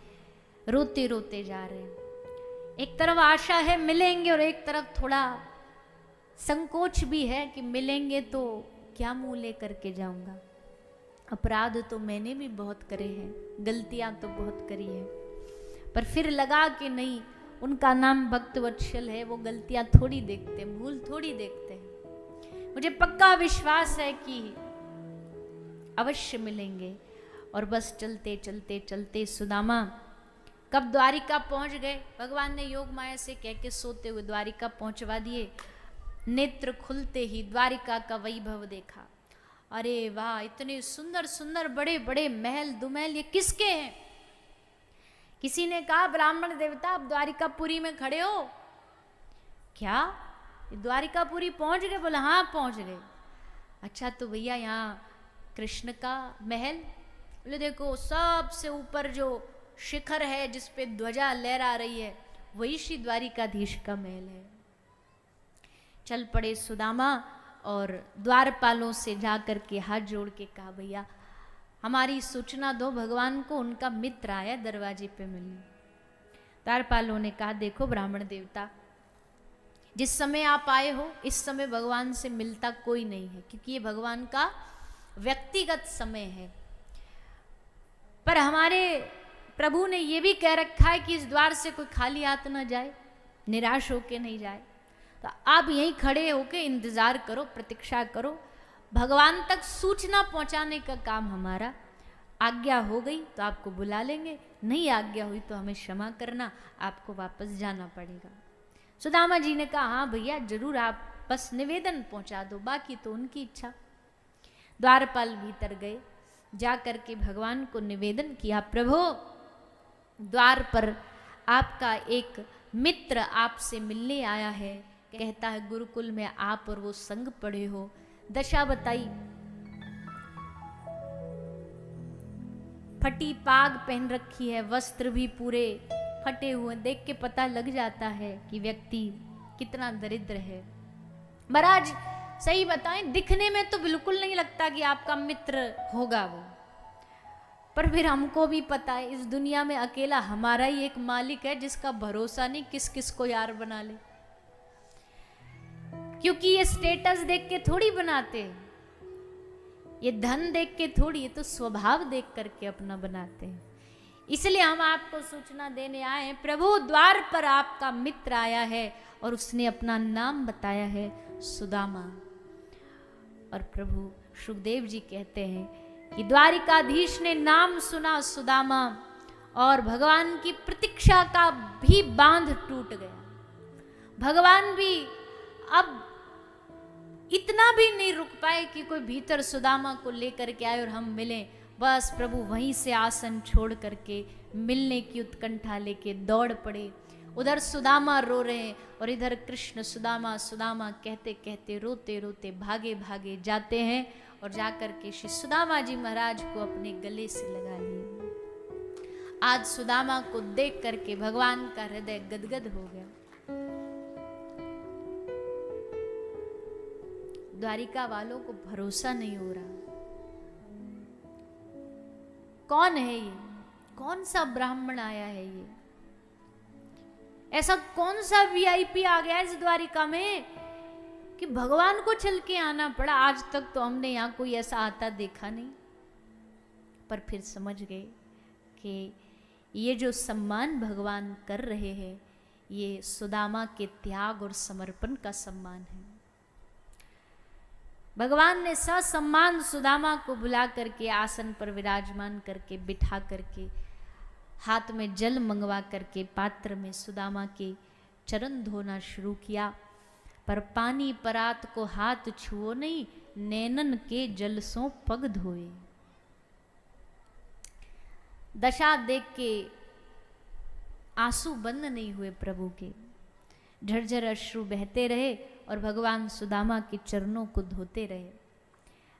रोते रोते जा रहे हैं। एक तरफ आशा है मिलेंगे, और एक तरफ थोड़ा संकोच भी है कि मिलेंगे तो क्या मुंह लेकर के जाऊंगा। अपराध तो मैंने भी बहुत करे हैं, गलतियां तो बहुत करी है, पर फिर लगा कि नहीं, उनका नाम भक्त वत्सल है, वो गलतियां थोड़ी देखते हैं, भूल थोड़ी देखते हैं। मुझे पक्का विश्वास है कि अवश्य मिलेंगे। और बस चलते चलते चलते सुदामा कब द्वारिका पहुंच गए, भगवान ने योग माया से कह के सोते हुए द्वारिका पहुंचवा दिए। नेत्र खुलते ही द्वारिका का वैभव देखा, अरे वाह, इतने सुंदर सुंदर बड़े बड़े महल दुमहल ये किसके हैं? किसी ने कहा ब्राह्मण देवता आप द्वारिकापुरी में खड़े हो क्या? द्वारिकापुरी पहुंच गए? बोला हाँ पहुंच गए। अच्छा तो भैया यहाँ कृष्ण का महल? बोले देखो सबसे ऊपर जो शिखर है जिस पे ध्वजा लहरा रही है वही श्री द्वारिकाधीश का महल है। चल पड़े सुदामा और द्वारपालों से जा कर के हाथ जोड़ के कहा भैया हमारी सूचना दो, भगवान को उनका मित्र आया दरवाजे पे मिलने। द्वारपालों ने कहा देखो ब्राह्मण देवता, जिस समय आप आए हो इस समय भगवान से मिलता कोई नहीं है, क्योंकि ये भगवान का व्यक्तिगत समय है। पर हमारे प्रभु ने ये भी कह रखा है कि इस द्वार से कोई खाली हाथ न जाए, निराश होके नहीं जाए। तो आप यहीं खड़े होके इंतजार करो, प्रतीक्षा करो, भगवान तक सूचना पहुंचाने का काम हमारा। आज्ञा हो गई तो आपको बुला लेंगे, नहीं आज्ञा हुई तो हमें क्षमा करना, आपको वापस जाना पड़ेगा। सुदामा जी ने कहा हाँ भैया जरूर, आप बस निवेदन पहुंचा दो, बाकी तो उनकी इच्छा। द्वारपाल भीतर गए, जा करके भगवान को निवेदन किया, प्रभु द्वार पर आपका एक मित्र आपसे मिलने आया है, कहता है गुरुकुल में आप और वो संग पड़े हो, दशा बताई। फटी पाग पहन रखी है, वस्त्र भी पूरे फटे हुए, देख के पता लग जाता है कि व्यक्ति कितना दरिद्र है। महाराज सही बताएं, दिखने में तो बिल्कुल नहीं लगता कि आपका मित्र होगा वो, पर फिर हमको भी पता है इस दुनिया में अकेला हमारा ही एक मालिक है जिसका भरोसा नहीं किस किस को यार बना ले। क्योंकि ये स्टेटस देख के थोड़ी बनाते हैं, ये धन देख के थोड़ी, ये तो स्वभाव देख करके अपना बनाते हैं। इसलिए हम आपको सूचना देने आए हैं, प्रभु द्वार पर आपका मित्र आया है और उसने अपना नाम बताया है सुदामा। और प्रभु सुखदेव जी कहते हैं कि द्वारिकाधीश ने नाम सुना सुदामा और भगवान की प्रतीक्षा का भी बांध टूट गया। भगवान भी अब इतना भी नहीं रुक पाए कि कोई भीतर सुदामा को लेकर के आए और हम मिलें। बस प्रभु वहीं से आसन छोड़ करके मिलने की उत्कंठा लेके दौड़ पड़े। उधर सुदामा रो रहे हैं और इधर कृष्ण सुदामा सुदामा कहते कहते रोते रोते भागे भागे जाते हैं और जाकर के श्री सुदामा जी महाराज को अपने गले से लगा लिए। आज सुदामा को देख करके भगवान का हृदय गदगद हो गया। द्वारिका वालों को भरोसा नहीं हो रहा, कौन है ये, कौन सा ब्राह्मण आया है ये, ऐसा कौन सा वीआईपी आ गया इस द्वारिका में कि भगवान को चल के आना पड़ा। आज तक तो हमने यहाँ कोई ऐसा आता देखा नहीं। पर फिर समझ गए कि ये जो सम्मान भगवान कर रहे हैं ये सुदामा के त्याग और समर्पण का सम्मान है। भगवान ने ससम्मान सुदामा को बुला करके आसन पर विराजमान करके बिठा करके हाथ में जल मंगवा करके पात्र में सुदामा के चरण धोना शुरू किया। पर पानी परात को हाथ छुओ नहीं, नैनन के जल सो पग धोए। दशा देख के आंसू बंद नहीं हुए प्रभु के, झरझर अश्रु बहते रहे और भगवान सुदामा के चरणों को धोते रहे।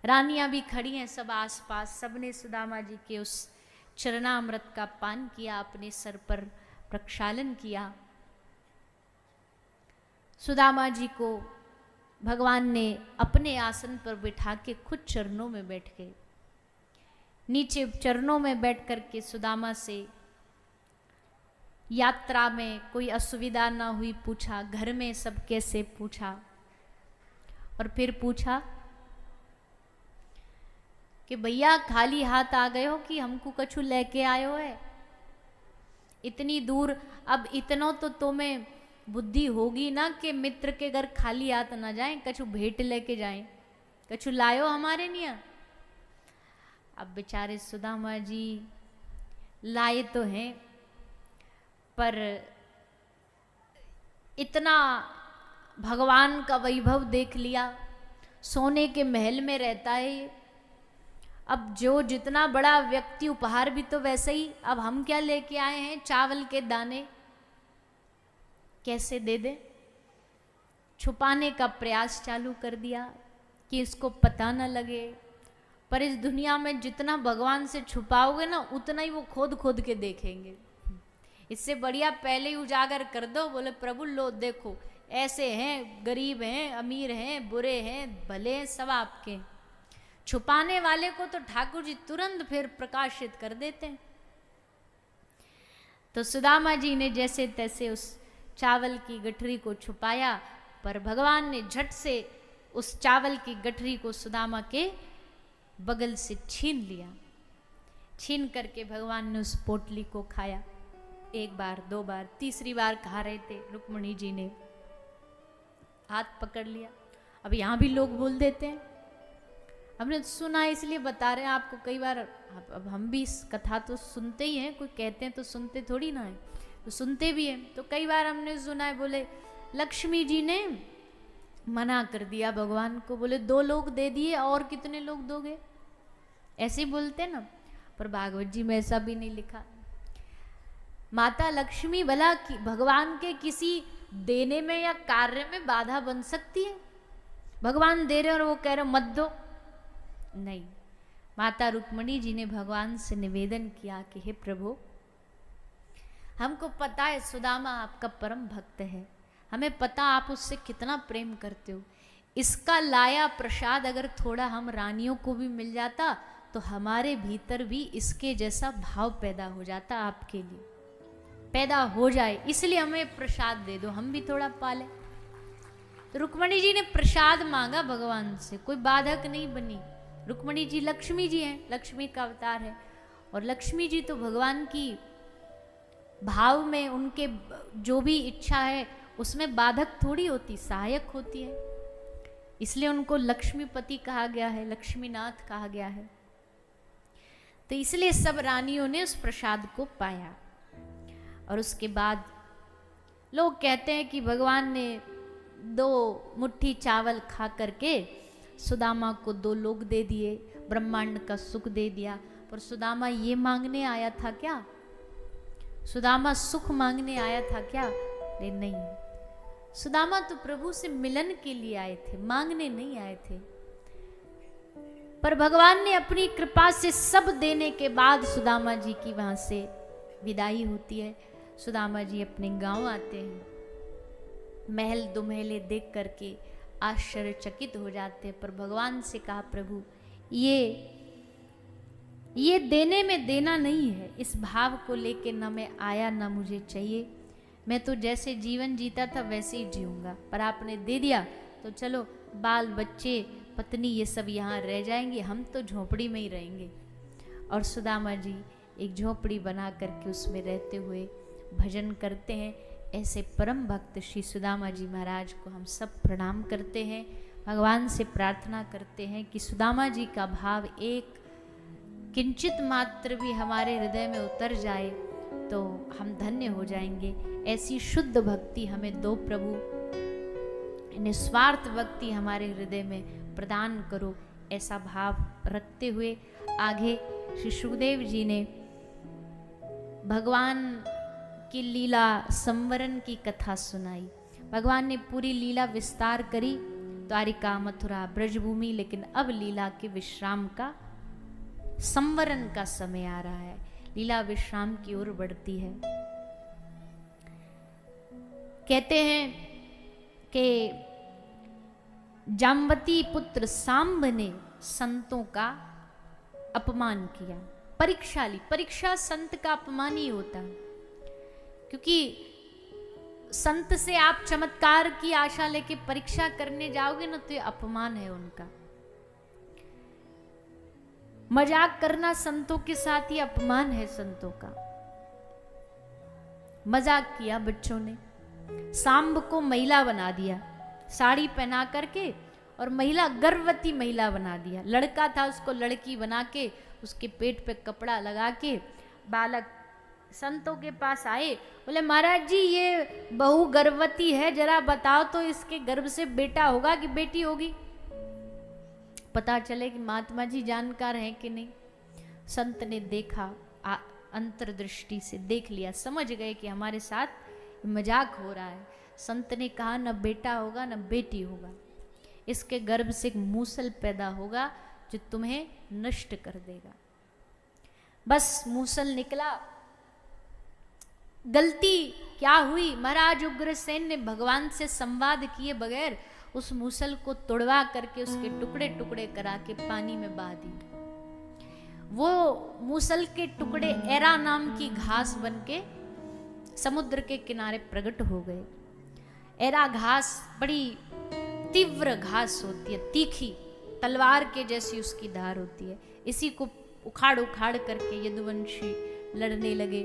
रानियां भी खड़ी हैं सब आसपास, सबने सुदामा जी के उस चरणामृत का पान किया, अपने सर पर प्रक्षालन किया। सुदामा जी को भगवान ने अपने आसन पर बिठा के खुद चरणों में बैठ गए। नीचे चरणों में बैठ करके सुदामा से यात्रा में कोई असुविधा ना हुई पूछा, घर में सब कैसे पूछा, और फिर पूछा कि भैया खाली हाथ आ गए हो कि हमको कछु लेके आए हो है इतनी दूर। अब इतना तो तुम्हें बुद्धि होगी ना कि मित्र के घर खाली हाथ ना जाएं, कछु भेंट लेके जाएं, कछु लायो हमारे निया। अब बेचारे सुदामा जी लाए तो हैं, पर इतना भगवान का वैभव देख लिया, सोने के महल में रहता है ये। अब जो जितना बड़ा व्यक्ति उपहार भी तो वैसे ही। अब हम क्या लेके आए हैं, चावल के दाने, कैसे दे दे। छुपाने का प्रयास चालू कर दिया कि इसको पता न लगे। पर इस दुनिया में जितना भगवान से छुपाओगे ना, उतना ही वो खोद खोद के देखेंगे। इससे बढ़िया पहले ही उजागर कर दो, बोले प्रभु लो देखो, ऐसे हैं, गरीब हैं, अमीर हैं, बुरे हैं, भले हैं, सब आपके। छुपाने वाले को तो ठाकुर जी तुरंत फिर प्रकाशित कर देते हैं। तो सुदामा जी ने जैसे तैसे उस चावल की गठरी को छुपाया, पर भगवान ने झट से उस चावल की गठरी को सुदामा के बगल से छीन लिया। छीन करके भगवान ने उस पोटली को खाया। एक बार, दो बार, तीसरी बार खा रहे थे, रुक्मणी जी ने हाथ पकड़ लिया। अब यहाँ भी लोग बोल देते हैं, हमने सुना है इसलिए बता रहे हैं आपको। कई बार अब हम भी इस कथा तो सुनते ही हैं, कोई कहते हैं तो सुनते थोड़ी ना है, तो सुनते भी हैं। तो कई बार हमने सुना है, बोले लक्ष्मी जी ने मना कर दिया भगवान को, बोले 2 लोग दे दिए और कितने लोग दोगे, ऐसे ही बोलते ना। पर भागवत जी में ऐसा भी नहीं लिखा। माता लक्ष्मी भला भगवान के किसी देने में या कार्य में बाधा बन सकती है? भगवान दे रहे और वो कह रहे मत दो, नहीं। माता रुक्मणी जी ने भगवान से निवेदन किया कि हे प्रभु, हमको पता है सुदामा आपका परम भक्त है, हमें पता आप उससे कितना प्रेम करते हो। इसका लाया प्रसाद अगर थोड़ा हम रानियों को भी मिल जाता तो हमारे भीतर भी इसके जैसा भाव पैदा हो जाता, आपके लिए पैदा हो जाए, इसलिए हमें प्रसाद दे दो, हम भी थोड़ा पाले। तो रुक्मणी जी ने प्रसाद मांगा भगवान से, कोई बाधक नहीं बनी। रुक्मणी जी लक्ष्मी जी हैं, लक्ष्मी का अवतार है, और लक्ष्मी जी तो भगवान की भाव में उनके जो भी इच्छा है उसमें बाधक थोड़ी होती, सहायक होती है। इसलिए उनको लक्ष्मीपति कहा गया है, लक्ष्मीनाथ कहा गया है। तो इसलिए सब रानियों ने उस प्रसाद को पाया। और उसके बाद लोग कहते हैं कि भगवान ने 2 मुट्ठी चावल खा करके सुदामा को 2 लोग दे दिए, ब्रह्मांड का सुख दे दिया। पर सुदामा ये मांगने आया था क्या? सुदामा सुख मांगने आया था क्या? नहीं, सुदामा तो प्रभु से मिलन के लिए आए थे, मांगने नहीं आए थे। पर भगवान ने अपनी कृपा से सब देने के बाद सुदामा जी की वहां से विदाई होती है। सुदामा जी अपने गांव आते हैं, महल 2 महले देख करके आश्चर्यचकित हो जाते हैं। पर भगवान से कहा प्रभु ये देने में देना नहीं है, इस भाव को लेके न मैं आया न मुझे चाहिए। मैं तो जैसे जीवन जीता था वैसे ही जीऊंगा, पर आपने दे दिया तो चलो, बाल बच्चे पत्नी ये सब यहाँ रह जाएंगे, हम तो झोपड़ी में ही रहेंगे। और सुदामा जी एक झोपड़ी बना करके उसमें रहते हुए भजन करते हैं। ऐसे परम भक्त श्री सुदामा जी महाराज को हम सब प्रणाम करते हैं, भगवान से प्रार्थना करते हैं कि सुदामा जी का भाव एक किंचित मात्र भी हमारे हृदय में उतर जाए तो हम धन्य हो जाएंगे। ऐसी शुद्ध भक्ति हमें दो प्रभु, निस्वार्थ भक्ति हमारे हृदय में प्रदान करो, ऐसा भाव रखते हुए आगे श्री सुखदेव जी ने भगवान की लीला संवरण की कथा सुनाई। भगवान ने पूरी लीला विस्तार करी, द्वारिका मथुरा ब्रजभूमि, लेकिन अब लीला के विश्राम का, संवरण का समय आ रहा है, लीला विश्राम की ओर बढ़ती है। कहते हैं कि जाम्बती पुत्र सांब ने संतों का अपमान किया। परीक्षा ली, परीक्षा संत का अपमान ही होता है, क्योंकि संत से आप चमत्कार की आशा लेके परीक्षा करने जाओगे ना तो ये अपमान है उनका। मजाक करना संतों के साथ ही अपमान है संतों का। मजाक किया बच्चों ने, सांब को महिला बना दिया, साड़ी पहना करके, और महिला गर्भवती महिला बना दिया। लड़का था उसको लड़की बना के, उसके पेट पे कपड़ा लगा के बालक संतों के पास आए, बोले महाराज जी ये बहू गर्भवती है, जरा बताओ तो इसके गर्भ से बेटा होगा कि बेटी होगी। पता चले कि महात्मा जी जानकार हैं कि नहीं। संत ने देखा, अंतर्दृष्टि से देख लिया, समझ गए कि हमारे साथ मजाक हो रहा है। संत ने कहा न बेटा होगा न बेटी होगा, इसके गर्भ से एक मूसल पैदा होगा जो तुम्हें नष्ट कर देगा। बस मूसल निकला। गलती क्या हुई, महाराज उग्रसेन ने भगवान से संवाद किए बगैर उस मूसल को तोड़वा करके उसके टुकड़े टुकड़े करा के पानी में बहा दी। वो मूसल के टुकड़े एरा नाम की घास बनके समुद्र के किनारे प्रकट हो गए। एरा घास बड़ी तीव्र घास होती है, तीखी तलवार के जैसी उसकी धार होती है। इसी को उखाड़ उखाड़ करके यदुवंशी लड़ने लगे।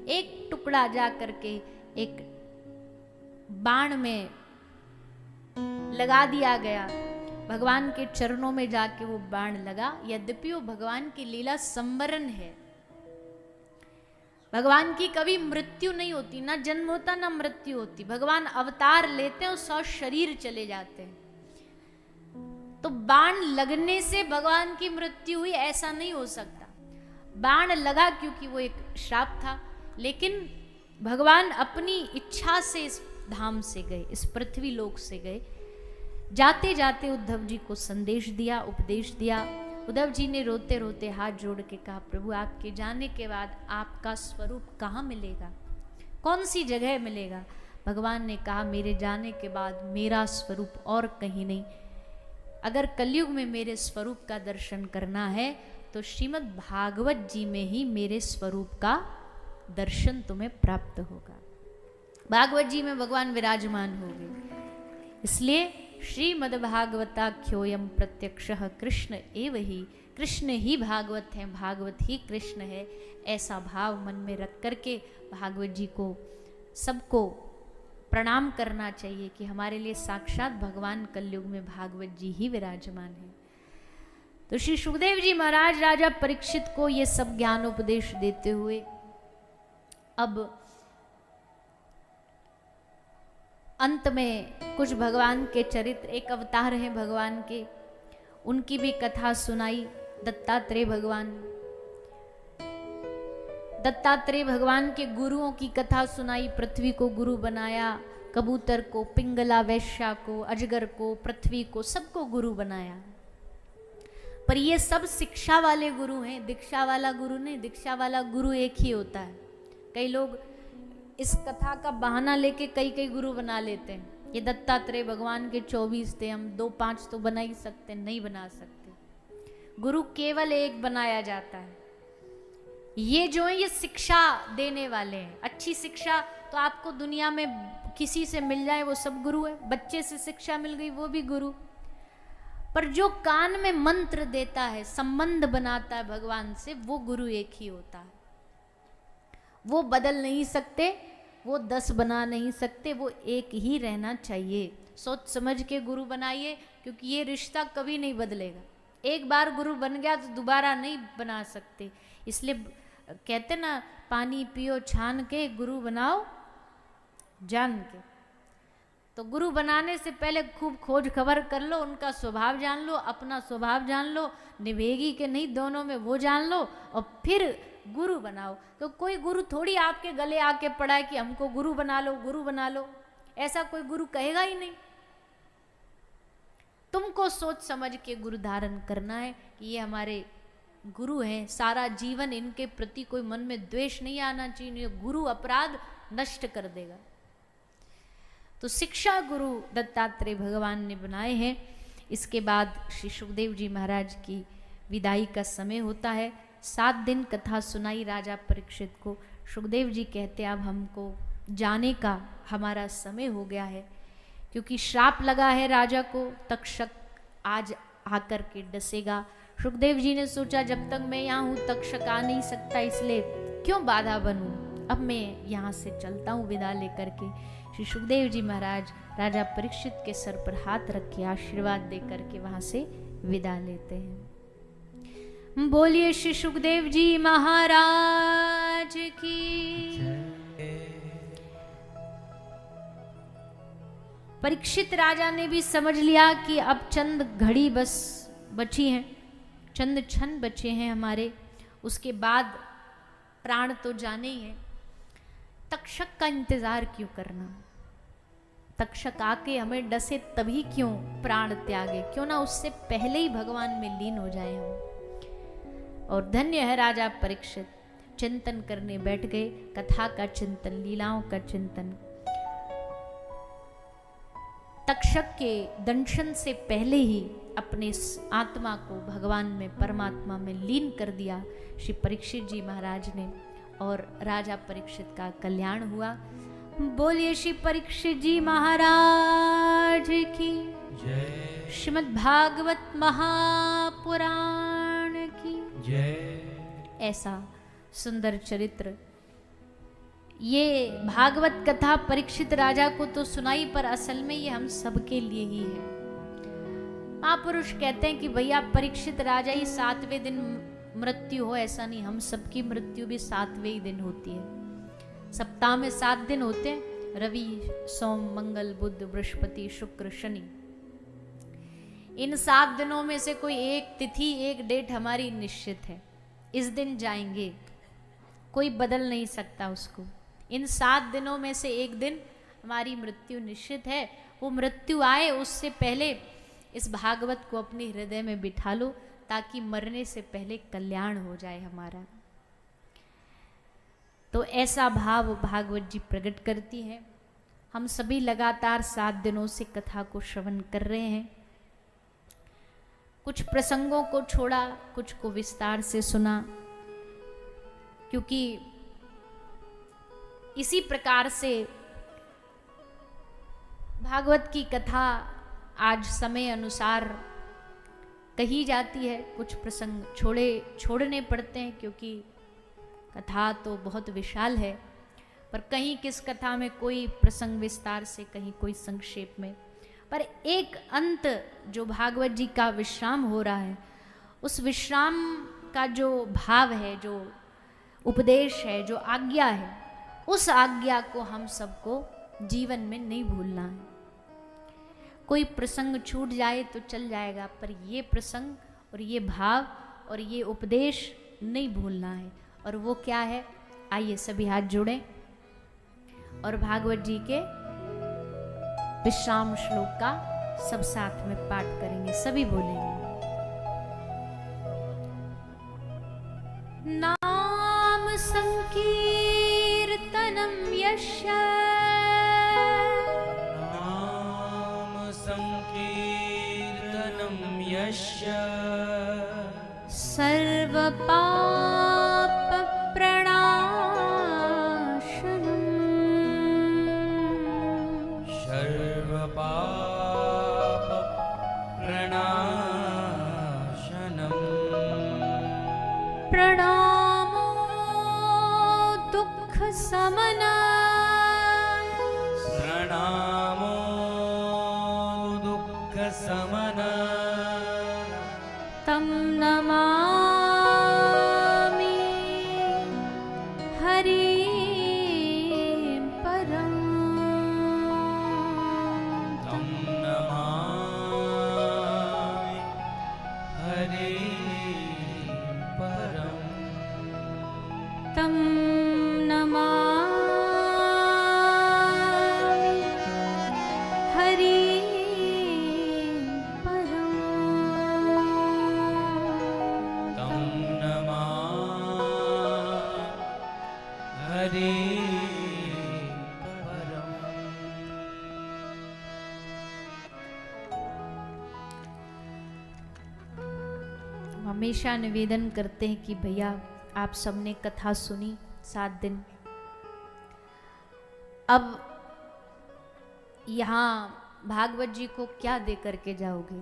एक टुकड़ा जा करके एक बाण में लगा दिया गया, भगवान के चरणों में जाके वो बाण लगा। यद्यपि वो भगवान की लीला संवरण है, भगवान की कभी मृत्यु नहीं होती, ना जन्म होता ना मृत्यु होती। भगवान अवतार लेते हैं और 100 शरीर चले जाते हैं। तो बाण लगने से भगवान की मृत्यु हुई ऐसा नहीं हो सकता। बाण लगा क्योंकि वो एक श्राप था, लेकिन भगवान अपनी इच्छा से इस धाम से गए, इस पृथ्वी लोक से गए। जाते जाते उद्धव जी को संदेश दिया, उपदेश दिया। उद्धव जी ने रोते रोते हाथ जोड़ के कहा, प्रभु आपके जाने के बाद आपका स्वरूप कहाँ मिलेगा, कौन सी जगह मिलेगा? भगवान ने कहा, मेरे जाने के बाद मेरा स्वरूप और कहीं नहीं। अगर कलयुग में मेरे स्वरूप का दर्शन करना है तो श्रीमद् भागवत जी में ही मेरे स्वरूप का दर्शन तुम्हें प्राप्त होगा। भागवत जी में भगवान विराजमान हो गए। इसलिए श्रीमद्भागवताख्योयम प्रत्यक्षः कृष्ण एव ही, कृष्ण ही भागवत है, भागवत ही कृष्ण है। ऐसा भाव मन में रख करके भागवत जी को सबको प्रणाम करना चाहिए कि हमारे लिए साक्षात भगवान कलयुग में भागवत जी ही विराजमान है। तो श्री सुखदेव जी महाराज राजा परीक्षित को ये सब ज्ञान उपदेश देते हुए अब अंत में कुछ भगवान के चरित्र, एक अवतार हैं भगवान के, उनकी भी कथा सुनाई। दत्तात्रेय भगवान, दत्तात्रेय भगवान के गुरुओं की कथा सुनाई। पृथ्वी को गुरु बनाया, कबूतर को, पिंगला वैश्या को, अजगर को, पृथ्वी को, सबको गुरु बनाया। पर ये सब शिक्षा वाले गुरु हैं, दीक्षा वाला गुरु नहीं। दीक्षा वाला गुरु एक ही होता है। कई लोग इस कथा का बहाना लेके कई कई गुरु बना लेते हैं। ये दत्तात्रेय भगवान के 24 थे, हम 2-5 तो बना ही सकते, नहीं बना सकते। गुरु केवल एक बनाया जाता है। ये जो है ये शिक्षा देने वाले हैं। अच्छी शिक्षा तो आपको दुनिया में किसी से मिल जाए वो सब गुरु है। बच्चे से शिक्षा मिल गई वो भी गुरु। पर जो कान में मंत्र देता है, संबंध बनाता है भगवान से, वो गुरु एक ही होता है। वो बदल नहीं सकते, वो 10 बना नहीं सकते, वो एक ही रहना चाहिए। सोच समझ के गुरु बनाइए, क्योंकि ये रिश्ता कभी नहीं बदलेगा। एक बार गुरु बन गया तो दोबारा नहीं बना सकते। इसलिए कहते ना, पानी पियो छान के, गुरु बनाओ जान के। तो गुरु बनाने से पहले खूब खोज खबर कर लो, उनका स्वभाव जान लो, अपना स्वभाव जान लो, निभेगी कि नहीं दोनों में वो जान लो, और फिर गुरु बनाओ। तो कोई गुरु थोड़ी आपके गले आके पड़ा है कि हमको गुरु बना लो, गुरु बना लो। ऐसा कोई गुरु कहेगा ही नहीं। तुमको सोच समझ के गुरु धारण करना है कि ये हमारे गुरु हैं, सारा जीवन इनके प्रति कोई मन में द्वेष नहीं आना चाहिए। गुरु अपराध नष्ट कर देगा। तो शिक्षा गुरु दत्तात्रेय भगवान ने बनाए हैं। इसके बाद श्री सुखदेव जी महाराज की विदाई का समय होता है। 7 दिन कथा सुनाई राजा परीक्षित को। सुखदेव जी कहते अब हमको जाने का हमारा समय हो गया है, क्योंकि श्राप लगा है राजा को, तक्षक आज आकर के डसेगा। सुखदेव जी ने सोचा जब तक मैं यहाँ हूँ तक्षक आ नहीं सकता, इसलिए क्यों बाधा बनूं, अब मैं यहाँ से चलता हूँ विदा लेकर के। श्री सुखदेव जी महाराज राजा परीक्षित के सर पर हाथ रख के आशीर्वाद दे करके वहाँ से विदा लेते हैं। बोलिए श्री सुखदेव जी महाराज की। परीक्षित राजा ने भी समझ लिया कि अब चंद घड़ी बस बची हैं, चंद क्षण बचे हैं हमारे, उसके बाद प्राण तो जाने ही हैं। तक्षक का इंतजार क्यों करना, तक्षक आके हमें डसे तभी क्यों प्राण त्यागे, क्यों ना उससे पहले ही भगवान में लीन हो जाए हम। और धन्य है राजा परीक्षित, चिंतन करने बैठ गए, कथा का चिंतन, लीलाओं का चिंतन। तक्षक के दंशन से पहले ही अपने आत्मा को भगवान में, परमात्मा में लीन कर दिया श्री परीक्षित जी महाराज ने, और राजा परीक्षित का कल्याण हुआ। बोलिए श्री परीक्षित जी महाराज की जय, श्रीमद् भागवत महापुराण की जय। ऐसा सुंदर चरित्र। ये भागवत कथा परीक्षित राजा को तो सुनाई, पर असल में ये हम सबके लिए ही है। महापुरुष कहते हैं कि भैया परीक्षित राजा ही 7वें दिन मृत्यु हो, ऐसा नहीं, हम सबकी मृत्यु भी 7वें ही दिन होती है। सप्ताह में 7 दिन होते हैं, रवि सोम मंगल बुध बृहस्पति शुक्र शनि। इन 7 दिनों में से कोई एक तिथि, एक डेट हमारी निश्चित है, इस दिन जाएंगे, कोई बदल नहीं सकता उसको। इन 7 दिनों में से एक दिन हमारी मृत्यु निश्चित है। वो मृत्यु आए उससे पहले इस भागवत को अपने हृदय में बिठा लो, ताकि मरने से पहले कल्याण हो जाए हमारा। तो ऐसा भाव भागवत जी प्रकट करती है। हम सभी लगातार 7 दिनों से कथा को श्रवण कर रहे हैं। कुछ प्रसंगों को छोड़ा, कुछ को विस्तार से सुना, क्योंकि इसी प्रकार से भागवत की कथा आज समय अनुसार कही जाती है। कुछ प्रसंग छोड़ने पड़ते हैं, क्योंकि कथा तो बहुत विशाल है, पर कहीं किस कथा में कोई प्रसंग विस्तार से, कहीं कोई संक्षेप में। पर एक अंत जो भागवत जी का विश्राम हो रहा है, उस विश्राम का जो भाव है, जो उपदेश है, जो आज्ञा है, उस आज्ञा को हम सबको जीवन में नहीं भूलना है। कोई प्रसंग छूट जाए तो चल जाएगा, पर ये प्रसंग और ये भाव और ये उपदेश नहीं भूलना है। और वो क्या है, आइए सभी हाथ जोड़ें और भागवत जी के विश्राम श्लोक का सब साथ में पाठ करेंगे, सभी बोलेंगे। नाम संकीर्तनम यस्य, नाम संकीर्तनम यस्य, सर्व पाप प्रणाशनम, सर्व पाप प्रणाशनम, प्रणामो दुःख समना, प्रणामो दुःख समना, तं नमामि हरिं परं, तं नमामि हरिं परम्, तं नमामि हरिं परं, तं नमामि हरिं परम्। हमेशा निवेदन करते हैं कि भैया आप सबने कथा सुनी 7 दिन, अब यहाँ भागवत जी को क्या दे करके जाओगे,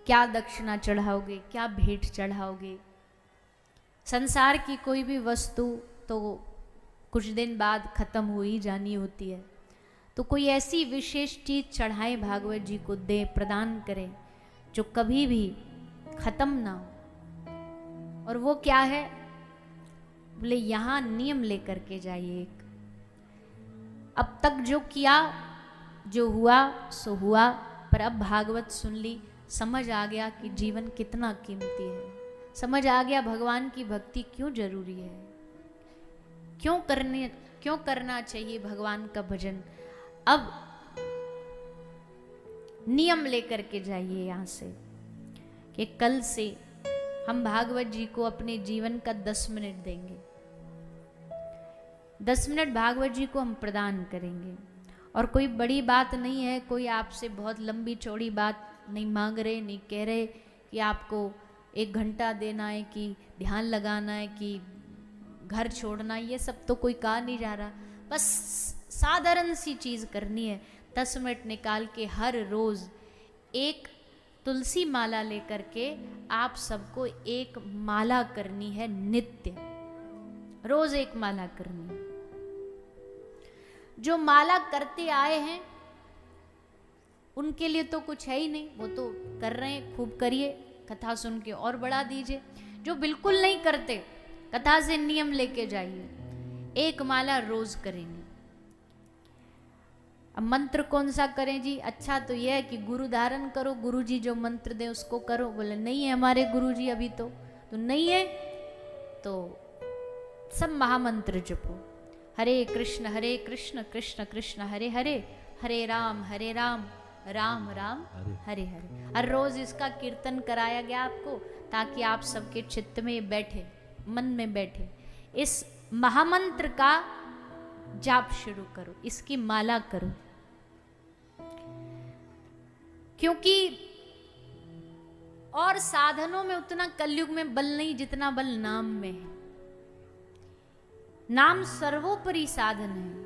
क्या दक्षिणा चढ़ाओगे, क्या भेंट चढ़ाओगे। संसार की कोई भी वस्तु तो कुछ दिन बाद खत्म हो ही जानी होती है, तो कोई ऐसी विशेष चीज चढ़ाएं, भागवत जी को दे, प्रदान करें, जो कभी भी खत्म ना हो। और वो क्या है, बोले यहाँ नियम लेकर के जाइए एक, अब तक जो किया, जो हुआ सो हुआ, पर अब भागवत सुन ली समझ आ गया कि जीवन कितना कीमती है, समझ आ गया भगवान की भक्ति क्यों जरूरी है, क्यों करना चाहिए भगवान का भजन। अब नियम लेकर के जाइए यहाँ से कि कल से हम भागवत जी को अपने जीवन का 10 मिनट देंगे, 10 मिनट भागवत जी को हम प्रदान करेंगे। और कोई बड़ी बात नहीं है, कोई आपसे बहुत लंबी चौड़ी बात नहीं मांग रहे, नहीं कह रहे कि आपको 1 घंटा देना है, कि ध्यान लगाना है, कि घर छोड़ना, ये सब तो कोई कहा नहीं जा रहा। बस साधारण सी चीज़ करनी है। 10 मिनट निकाल के हर रोज़ एक तुलसी माला लेकर के आप सबको एक माला करनी है, नित्य रोज एक माला करनी है। जो माला करते आए हैं उनके लिए तो कुछ है ही नहीं, वो तो कर रहे हैं, खूब करिए, कथा सुन के और बढ़ा दीजिए। जो बिल्कुल नहीं करते, कथा से नियम लेके जाइए, एक माला रोज करेंगे। अब मंत्र कौन सा करें जी? अच्छा तो यह है कि गुरु धारण करो, गुरु जी जो मंत्र दें उसको करो। बोले नहीं है हमारे गुरु जी अभी तो नहीं है, तो सब महामंत्र जपो, हरे कृष्ण कृष्ण कृष्ण हरे हरे, हरे राम राम राम हरे हरे। हर रोज इसका कीर्तन कराया गया आपको, ताकि आप सबके चित्त में बैठे, मन में बैठे। इस महामंत्र का जाप शुरू करो, इसकी माला करो, क्योंकि और साधनों में उतना कलयुग में बल नहीं जितना बल नाम में है। नाम सर्वोपरि साधन है,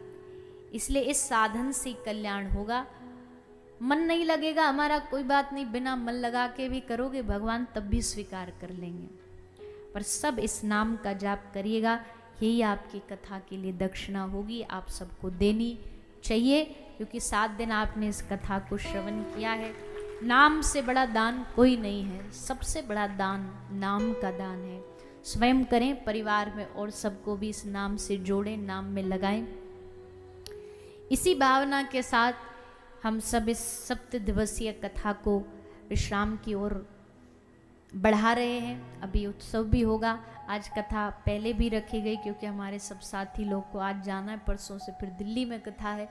इसलिए इस साधन से कल्याण होगा। मन नहीं लगेगा हमारा, कोई बात नहीं, बिना मन लगा के भी करोगे भगवान तब भी स्वीकार कर लेंगे। पर सब इस नाम का जाप करिएगा, यही आपकी कथा के लिए दक्षिणा होगी, आप सबको देनी चाहिए, क्योंकि 7 दिन आपने इस कथा को श्रवण किया है। नाम से बड़ा दान कोई नहीं है, सबसे बड़ा दान नाम का दान है। स्वयं करें, परिवार में और सबको भी इस नाम से जोड़ें, नाम में लगाएं। इसी भावना के साथ हम सब इस 7 दिवसीय कथा को विश्राम की ओर बढ़ा रहे हैं। अभी उत्सव भी होगा, आज कथा पहले भी रखी गई क्योंकि हमारे सब साथी लोग को आज जाना है, परसों से फिर दिल्ली में कथा है,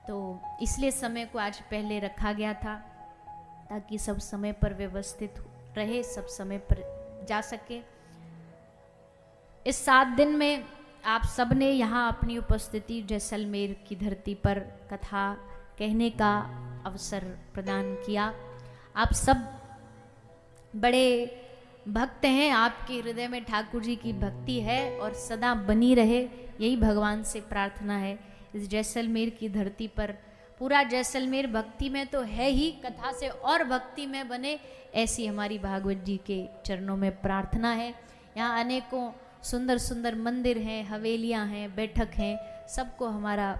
तो इसलिए समय को आज पहले रखा गया था ताकि सब समय पर व्यवस्थित रहे, सब समय पर जा सके। इस 7 दिन में आप सब ने यहाँ अपनी उपस्थिति जैसलमेर की धरती पर कथा कहने का अवसर प्रदान किया। आप सब बड़े भक्त हैं, आपके हृदय में ठाकुर जी की भक्ति है और सदा बनी रहे, यही भगवान से प्रार्थना है। इस जैसलमेर की धरती पर पूरा जैसलमेर भक्ति में तो है ही, कथा से और भक्ति में बने, ऐसी हमारी भागवत जी के चरणों में प्रार्थना है। यहाँ अनेकों सुंदर सुंदर मंदिर हैं, हवेलियाँ हैं, बैठक हैं, सबको हमारा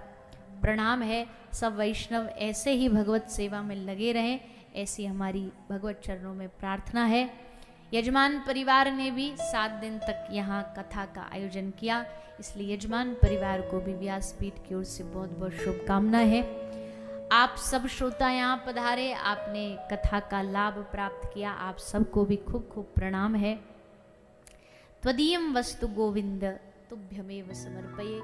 प्रणाम है। सब वैष्णव ऐसे ही भगवत सेवा में लगे रहें, ऐसी हमारी भगवत चरणों में प्रार्थना है। यजमान परिवार ने भी 7 दिन तक यहाँ कथा का आयोजन किया, इसलिए यजमान परिवार को भी व्यासपीठ की ओर से बहुत बहुत शुभकामनाएं है। आप सब श्रोता यहाँ पधारे, आपने कथा का लाभ प्राप्त किया, आप सबको भी खूब खूब प्रणाम है। त्वदीयं वस्तु गोविंद तुभ्यमेव समर्पये।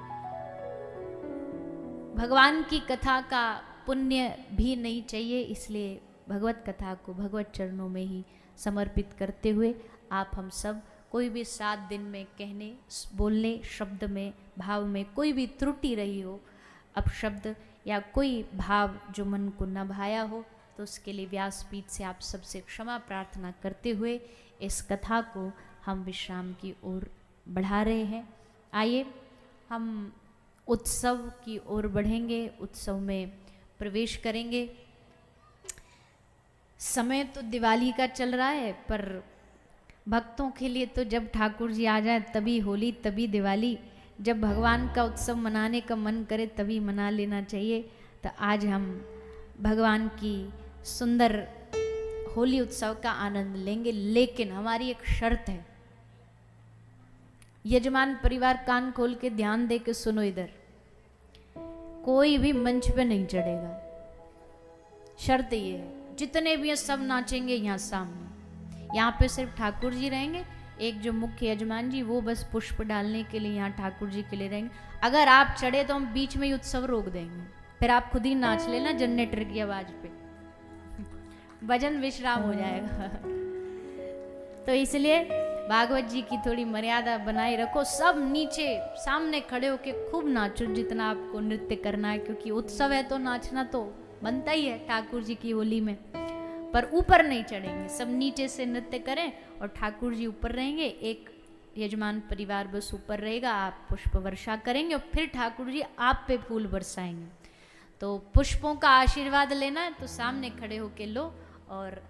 भगवान की कथा का पुण्य भी नहीं चाहिए, इसलिए भगवत कथा को भगवत चरणों में ही समर्पित करते हुए आप हम सब कोई भी 7 दिन में कहने बोलने शब्द में भाव में कोई भी त्रुटि रही हो, अपशब्द या कोई भाव जो मन को न भाया हो, तो उसके लिए व्यासपीठ से आप सबसे क्षमा प्रार्थना करते हुए इस कथा को हम विश्राम की ओर बढ़ा रहे हैं। आइए हम उत्सव की ओर बढ़ेंगे, उत्सव में प्रवेश करेंगे। समय तो दिवाली का चल रहा है, पर भक्तों के लिए तो जब ठाकुर जी आ जाए तभी होली, तभी दिवाली, जब भगवान का उत्सव मनाने का मन करे तभी मना लेना चाहिए। तो आज हम भगवान की सुंदर होली उत्सव का आनंद लेंगे, लेकिन हमारी एक शर्त है। यजमान परिवार कान खोल के ध्यान दे के सुनो, इधर कोई भी मंच पे नहीं चढ़ेगा। शर्त ये है, जितने भी हैं सब नाचेंगे यहाँ सामने। यहाँ पे सिर्फ ठाकुर जी रहेंगे, एक जो मुख्य यजमान जी वो बस पुष्प डालने के लिए यहाँ ठाकुर जी के लिए रहेंगे। अगर आप चढ़े तो हम बीच में ही उत्सव रोक देंगे, फिर आप खुद ही नाच लेना जनरेटर की आवाज पे, भजन विश्राम हो जाएगा। तो इसलिए भागवत जी की थोड़ी मर्यादा बनाए रखो, सब नीचे सामने खड़े होके खूब नाचो जितना आपको नृत्य करना है, क्योंकि उत्सव है तो नाचना तो बनता ही है ठाकुर जी की होली में। पर ऊपर नहीं चढ़ेंगे, सब नीचे से नृत्य करें और ठाकुर जी ऊपर रहेंगे, एक यजमान परिवार बस ऊपर रहेगा, आप पुष्प वर्षा करेंगे और फिर ठाकुर जी आप पे फूल बरसाएंगे। तो पुष्पों का आशीर्वाद लेना है तो सामने खड़े होके लो और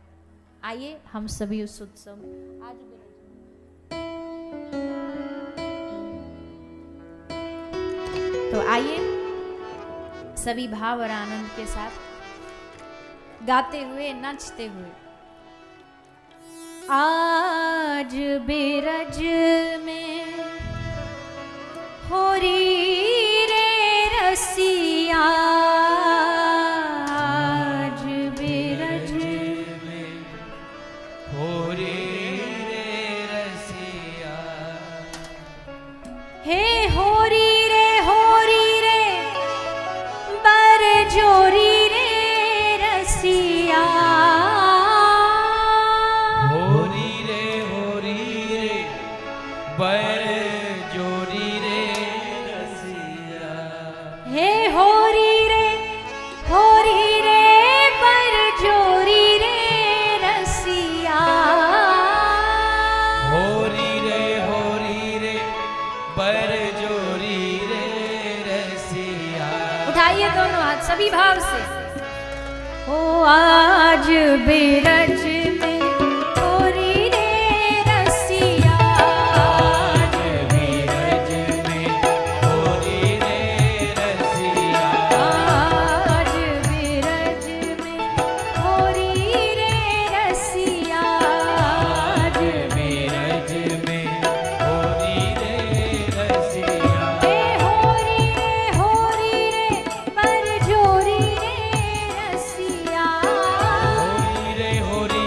आइए हम सभी उस उत्सव में आज तो आइए सभी भाव और आनंद के साथ गाते हुए नाचते हुए। आज बिरज में होरी रे रसिया, आज बिरज में होरी रे रसिया, हे होरी रे बर जोरी रे रसिया, होरी रे बर जोरी रे रसिया, हे होरी रे बर जोरी रे रसिया, होरी रे बर जोरी रे रसिया। उठाइए दोनों हाथ सभी भाव से। ओ आज बिरज में होरी रे रसिया, आज बिरज में होरी रे रसिया, आज बिरज में होरी रे रसिया, आज बिरज में होरी रे रसिया, हे होरी रे पर जोरी रे रसिया, होरी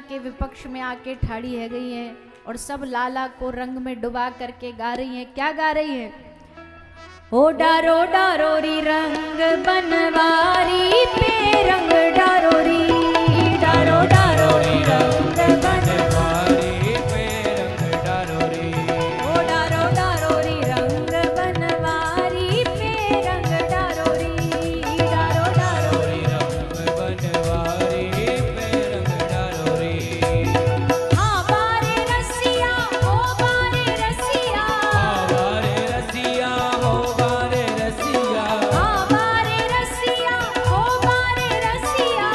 के विपक्ष में आके ठाड़ी है गई हैं और सब लाला को रंग में डुबा करके गा रही हैं। क्या गा रही है? ओ डारो डारो री रंग बनवारी पे रंग डारो री, डारो डारो री रंग बनवारी पे रंग डारो रे। ओ डारो डारो री रंग बनवारी पे रंग डारो री, डारो डारो री रंग बनवारी पे रंग डारो रे। हाँ बारे रसिया ओ बारे रसिया, बारे रसिया हो बारे रसिया, हाँ बारे रसिया ओ बारे रसिया,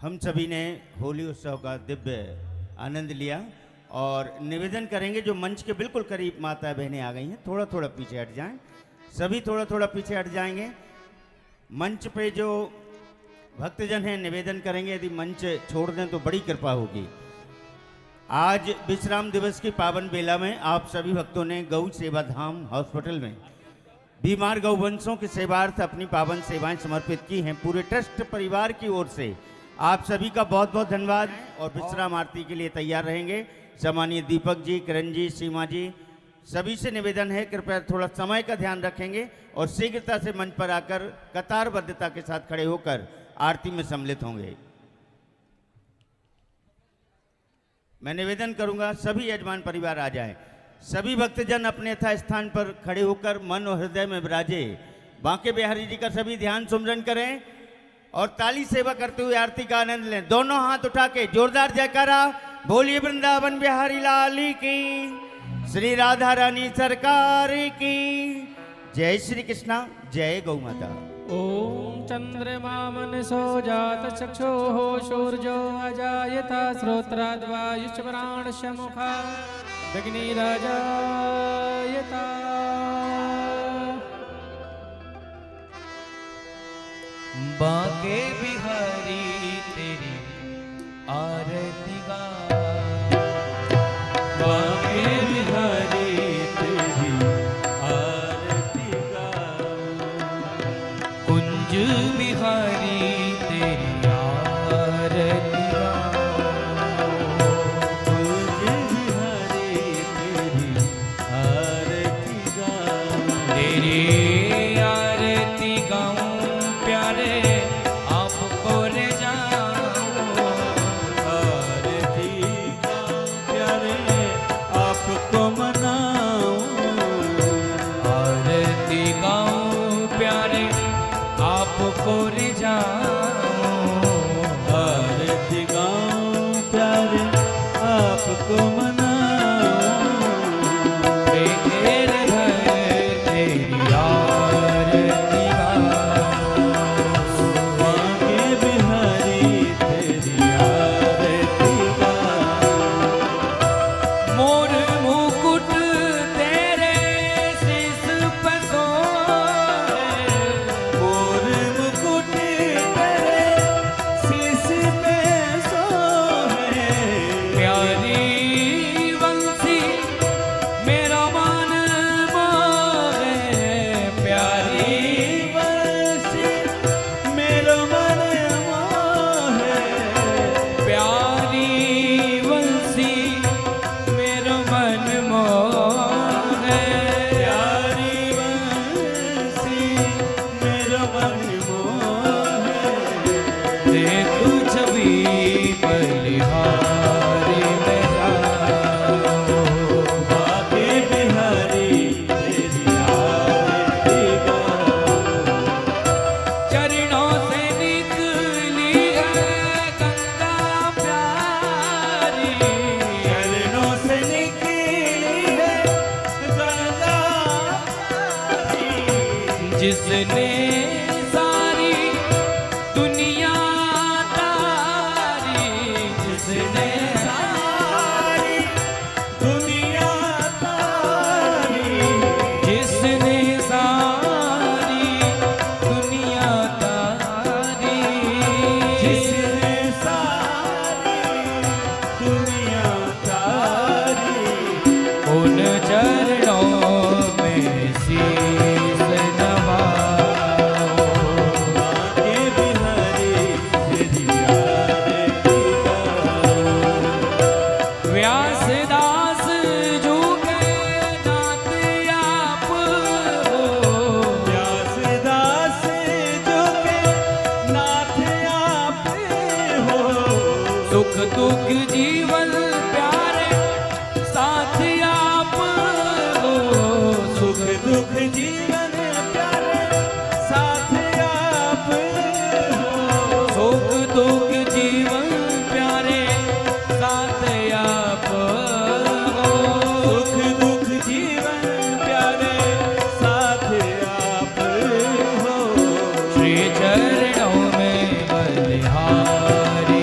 हम सभी ने होली उत्सव का दिव्य आनंद लिया और निवेदन करेंगे जो मंच के बिल्कुल करीब माता बहनें आ गई हैं, थोड़ा थोड़ा पीछे हट जाएं। सभी थोड़ा थोड़ा पीछे हट जाएंगे। मंच पे जो भक्तजन हैं निवेदन करेंगे यदि मंच छोड़ दें तो बड़ी कृपा होगी। आज विश्राम दिवस की पावन बेला में आप सभी भक्तों ने गौ सेवा धाम हॉस्पिटल में बीमार गौवंशों की सेवार्थ अपनी पावन सेवाएं समर्पित की हैं। पूरे ट्रस्ट परिवार की ओर से आप सभी का बहुत बहुत धन्यवाद। और विश्राम आरती के लिए तैयार रहेंगे सम्मानीय दीपक जी, किरण जी, सीमा जी, सभी से निवेदन है कृपया थोड़ा समय का ध्यान रखेंगे और शीघ्रता से मंच पर आकर कतारबद्धता के साथ खड़े होकर आरती में सम्मिलित होंगे। मैं निवेदन करूंगा सभी यजमान परिवार आ जाएं। सभी भक्तजन अपने यथा स्थान पर खड़े होकर मन और हृदय में विराजे बांके बिहारी जी का सभी ध्यान सुमरन करें और ताली सेवा करते हुए आरती का आनंद लें। दोनों हाथ उठा के जोरदार जयकारा बोलिए वृंदावन बिहारी लाल की, श्री राधा रानी सरकार की जय। श्री कृष्णा, जय गौ माता। ॐ चंद्रमा मनसो जात चक्षुः सूर्यो अजायता श्रोत्राद्वायुष्प्राणस्य मुखा अग्निराजायता। बांके बिहारी तेरी आरती गा, बांके बिहारी तेरी आरती गा, कुंज बिहारी तेरी आरती गा, कुंज बिहारी तेरी आरती गा, तेरी आरती गाऊं प्यारे आपको रे जाऊं, आरती गाऊं प्यारे आपको मनाऊं, आरती गाऊं प्यारे आपको रे जाऊं, आरती गाऊं प्यारे आपको मनाऊं, बेखेर भर तेरी आरती गाऊं, बांके बिहारी तेरी आरती गाऊं, मोर मुकुट तेरे शीस पे सोए, मोर मुकुट तेरे शीश पे सोहे, प्यारी वंशी मेरा मन मोहे, प्यारी वंशी मेरो मन मोहे, प्यारी वंशी मेरो मन मोहे, प्यारी वंशी मेरो मन मोहे, देख छवि बलिहारी में जाओ, बांके बिहारी तेरी आरती गाऊं, चरणों से निकली है गंगा प्यारी, चरणों से निकली है गंगा प्यारी, जिसने सारी दुनिया तारी, जिसने सारी दुनिया तारी, जिसने सारी दुनिया तारी, जिसने सारी दुनिया तारी, उन चरणों में शीस नवाओ, बांके बिहारी तेरी आरती गाऊं, व्यास दास झुके नाथ आप हो, व्यास दास जो के नाथ आप हो, सुख दुख जीवन प्यारे साथ आप हो, सुख दुख जीवन प्यारे साथ आप हो, सुख दुख जीवन प्यारे साथ आप हो, सुख दुख जीवन प्यारे साथ आप हो, श्री चरणों में बलिहारी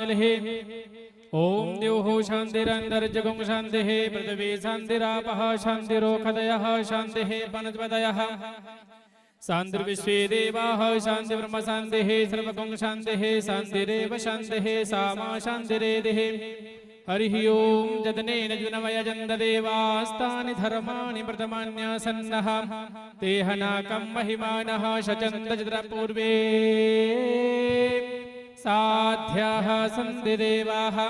मिलहे। ओम द्योः शान्तिरन्तर्जगं शान्तिः पृथिवी शान्तिरापः शान्तिरोषधयः शान्तिः वनस्पतयः शान्तिर्विश्वे देवाः शान्तिर्ब्रह्म शान्तिः सर्वगं शान्तिः शान्तिरेव शान्तिः सामा शान्तिरेधिः। हरिः ओम जदनेन जुनमयजन्त देवास्तानि धर्माणि प्रथमान्यासन्नः तेह नाकं महिमानः शचन्त चित्रपूर्वे साध्याः सन्ति देवाः।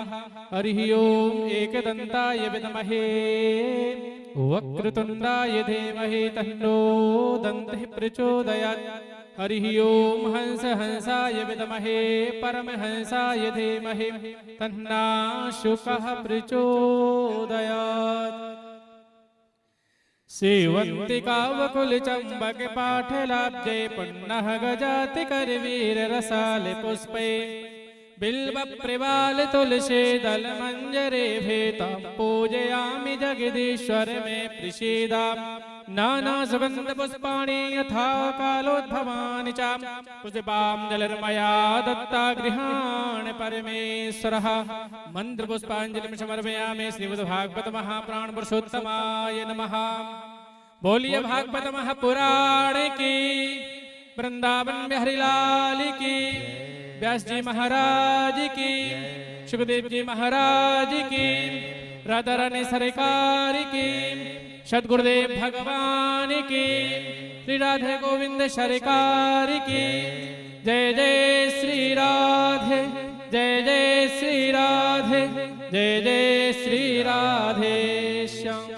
हरिः ओम एकदन्ताय विद्महे वक्रतुण्डाय धीमहि तन्नो दन्तिः प्रचोदयात्। हरिः ओम हंस हंसाय विद्महे परमहंसाय धीमहि तन्नो शुकः प्रचोदयात्। सेवन्तिकावकुलचम्बक पाठलाब्जे पुन्नः गजाति करवीर रसाल पुष्पे बिल्व प्रवाल तुलसी दल मंजरे भेतां पूजयामि जगदीश्वर में प्रसीदा। नाना सुगंध पुष्पाणि यथा कालोद्भवानि च पुष्पाञ्जलिर्मया दत्ता गृहाण परमेश्वरः। मंत्र पुष्पाञ्जलिं समर्पयामि श्रीमद्भागवत महापुराण पुरुषोत्तमाय नमः। बोलिए भागवत महापुराण की, वृंदावन बिहारी लाल की, व्यास जी महाराज की, सुखदेव जी महाराज की, राधा रानी सरकार की, सदगुरुदेव भगवान की, श्री राधे गोविंद सरकार की। जय जय श्री राधे, जय जय श्री राधे, जय जय श्री राधे श्याम।